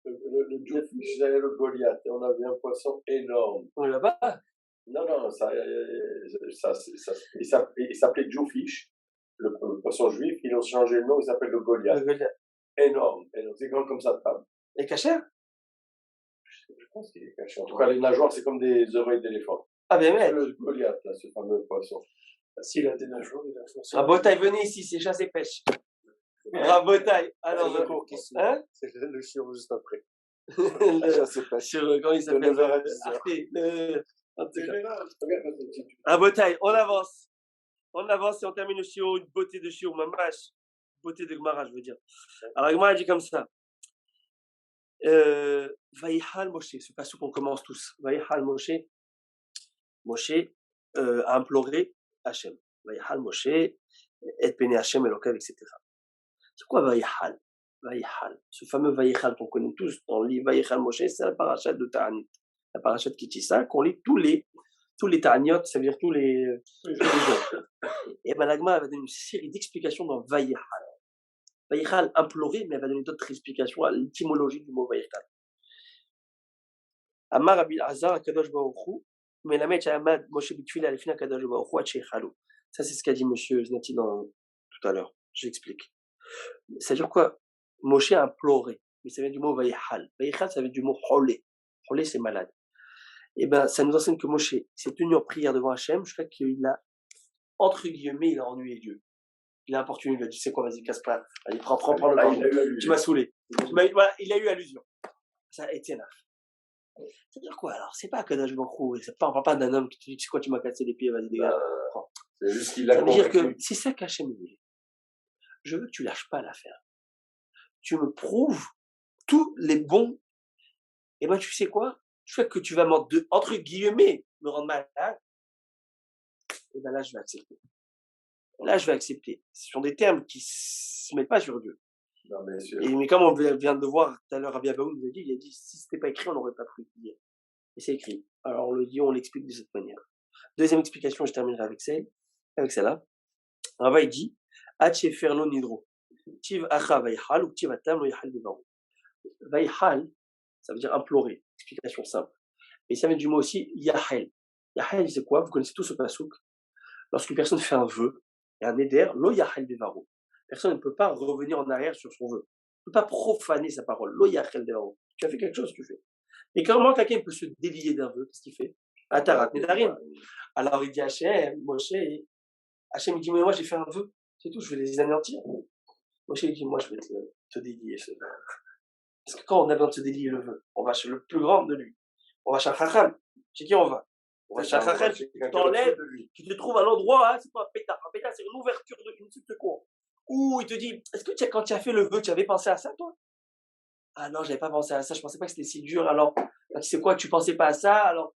Le Joefish, j'avais le Goliath, et on avait un poisson énorme. On est là-bas? Non, il s'appelait Joefish, le poisson juif, ils ont changé le nom, il s'appelle le Goliath. Énorme, c'est grand comme ça de table. Et caché? Je pense qu'il est caché. En tout cas, les nageoires, c'est comme des oreilles d'éléphant. Ah, bien, mais. Le Goliath, là, ce fameux poisson. S'il a été d'un jour, il a forcé. Rabotaille, venez ici, c'est chasse et pêche. Rabotaille, alors. C'est le cours qui suit. Hein? C'est le chiot juste après. Chasse et pêche. Sur, comment il s'appelle? Arte. En tout cas. Rabotaille, on avance. On avance et on termine le chiot, une beauté de chiot, mamash. Beauté de Gemara, je veux dire. Alors, Gemara dit comme ça. Vaïhal Moshe, c'est pas ce qu'on commence tous. Vaïhal Moshe. Moshe a imploré Hachem. Vaïhal Moshe, et Pene Hachem, Elokav, etc. C'est quoi Vaïhal? Vaïhal. Ce fameux Vaïhal qu'on connaît tous dans le livre Vaïhal Moshe, c'est la parachat de Ta'anit. La parachat Kitissa, qu'on lit tous les Ta'aniot, ça veut dire tous les jours. Et ben l'Agma va donner une série d'explications dans Vaïhal. Vaïhal imploré, mais elle va donner d'autres explications à l'étymologie du mot Vaïhal. Amar Abil Azar, Akadosh Baruch Hu, mais la mèche Ahmad Moshe Bitfila, elle finit Akadosh Baruch Hu, Hachéchalou. Ça, c'est ce qu'a dit monsieur Znati tout à l'heure. J'explique. Ça veut dire quoi? Moshe a imploré, mais ça vient du mot Vaïhal. Vaïhal, ça vient du mot Holé. Holé, c'est malade. Et ben, ça nous enseigne que Moshe s'est tenu en prière devant Hachem jusqu'à qu'il a, entre guillemets, il a ennuyé Dieu. Il a importuné, il a dit, tu sais quoi, vas-y, casse pas. Allez, prends le cordeau. Tu m'as saoulé. Voilà, il a eu allusion. Ça a été là. C'est-à-dire quoi alors? C'est pas Kadosh Baruch Hu, on parle pas d'un homme qui te dit, tu sais quoi, tu m'as cassé les pieds, vas-y, dégage. C'est juste qu'il a ça veut dire que c'est ça qu'Hachem voulait. Je veux que tu lâches pas l'affaire. Tu me prouves tous les bons. Et ben, tu sais quoi? Je fais que tu vas entre guillemets, me rendre malade. Et ben là, je vais accepter. Là, je vais accepter. Ce sont des termes qui se mettent pas sur Dieu. Non, mais comme on vient de voir tout à l'heure, Rabbi Abaoud nous a dit, il a dit, si c'était pas écrit, on n'aurait pas pu le dire. Et c'est écrit. Alors on le dit, on l'explique de cette manière. Deuxième explication, je terminerai avec celle-là. Rava, il dit, Hache ferlo nidro. Tiv acha vaïhal ou tiv atam lo yahal devaro. Vaïhal, ça veut dire implorer. Explication simple. Mais ça vient du mot aussi yahel. Yahel, c'est quoi? Vous connaissez tous ce pasouk. Lorsqu'une personne fait un vœu, et un éder, lo yahal devaro. Personne ne peut pas revenir en arrière sur son vœu. Ne peut pas profaner sa parole. Lo yahal devaro. Tu as fait quelque chose, tu fais. Et comment quelqu'un peut se délier d'un vœu? Qu'est-ce qu'il fait? Atarat nedarim. Alors il dit Hachem, Moshe, Hachem il dit, mais moi j'ai fait un vœu. C'est tout, je vais les anéantir. Moshe il dit, moi je vais te délier ce vœu. Parce que quand on a besoin de se délier le vœu, on va chez le plus grand de lui. On va chez Chacham. Chez qui on va? On va chez Chacham qui t'enlève, qui te trouve à l'endroit, hein, c'est pas un pétard. Un pétard, c'est une ouverture d'une suite de cour. Où il te dit, est-ce que quand tu as fait le vœu, tu avais pensé à ça, toi? Ah non, j'avais pas pensé à ça, je pensais pas que c'était si dur. Alors, tu sais quoi, tu pensais pas à ça, alors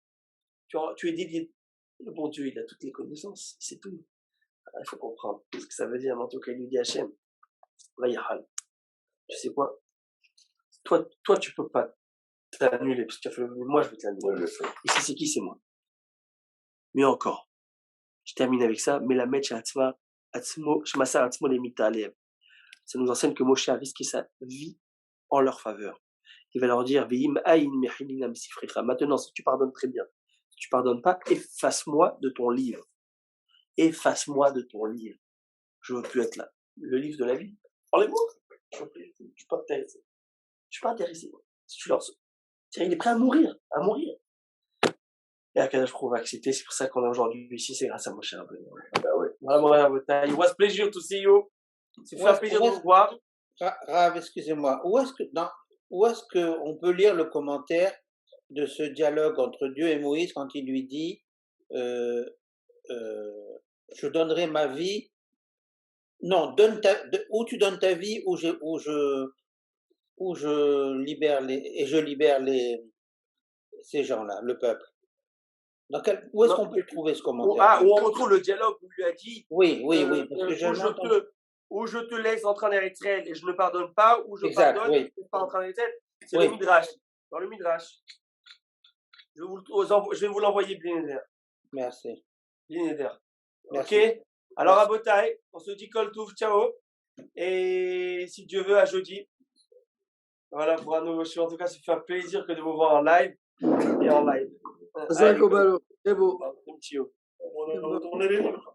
tu es délié. Le bon Dieu, il a toutes les connaissances, c'est tout. Alors, il faut comprendre ce que ça veut dire, en tout cas, il lui dit Hachem. Vaïhal. Tu sais quoi? Toi, tu peux pas t'annuler, parce que tu as fait le vœu, moi, je vais t'annuler. Ici, c'est qui? C'est moi. Mais encore, je termine avec ça, mais la metch atzma, shmasa atzmo lemita alev. Ça nous enseigne que Moshe a risqué sa vie en leur faveur. Il va leur dire, maintenant, si tu pardonnes très bien, si tu pardonnes pas, efface-moi de ton livre. Efface-moi de ton livre. Je veux plus être là. Le livre de la vie. Parlez-moi. Je veux plus. Je suis pas intéressé. Je suis pas intéressé. Si tu leur il est prêt à mourir. Et Akadosh Baruch Hu va accepter. C'est pour ça qu'on est aujourd'hui ici. C'est grâce à Moshe Rabbeinu. Voilà, it was pleasure to see you. C'est un plaisir de vous voir. Rav, excusez-moi. Où est-ce qu'on peut lire le commentaire de ce dialogue entre Dieu et Moïse quand il lui dit je donnerai ma vie. Non, où tu donnes ta vie, où je libère ces gens-là, le peuple. Où est-ce qu'on peut trouver ce commentaire? Où on retrouve le dialogue où il lui a dit Oui, parce que où je te laisse entrer en Israël et je ne pardonne pas, où je pardonne et je ne pas entrer en Israël. C'est le Midrash. Dans le Midrash. Je vais vous l'envoyer, Blinéder. Merci. Blinéder. Ok? Alors, à Botaï, on se dit Kol Touf, ciao. Et si Dieu veut, à jeudi. Voilà, pour un nouveau show. En tout cas, ça fait un plaisir que de vous voir en live. Et en live. C'est beau. On est retourné les livres.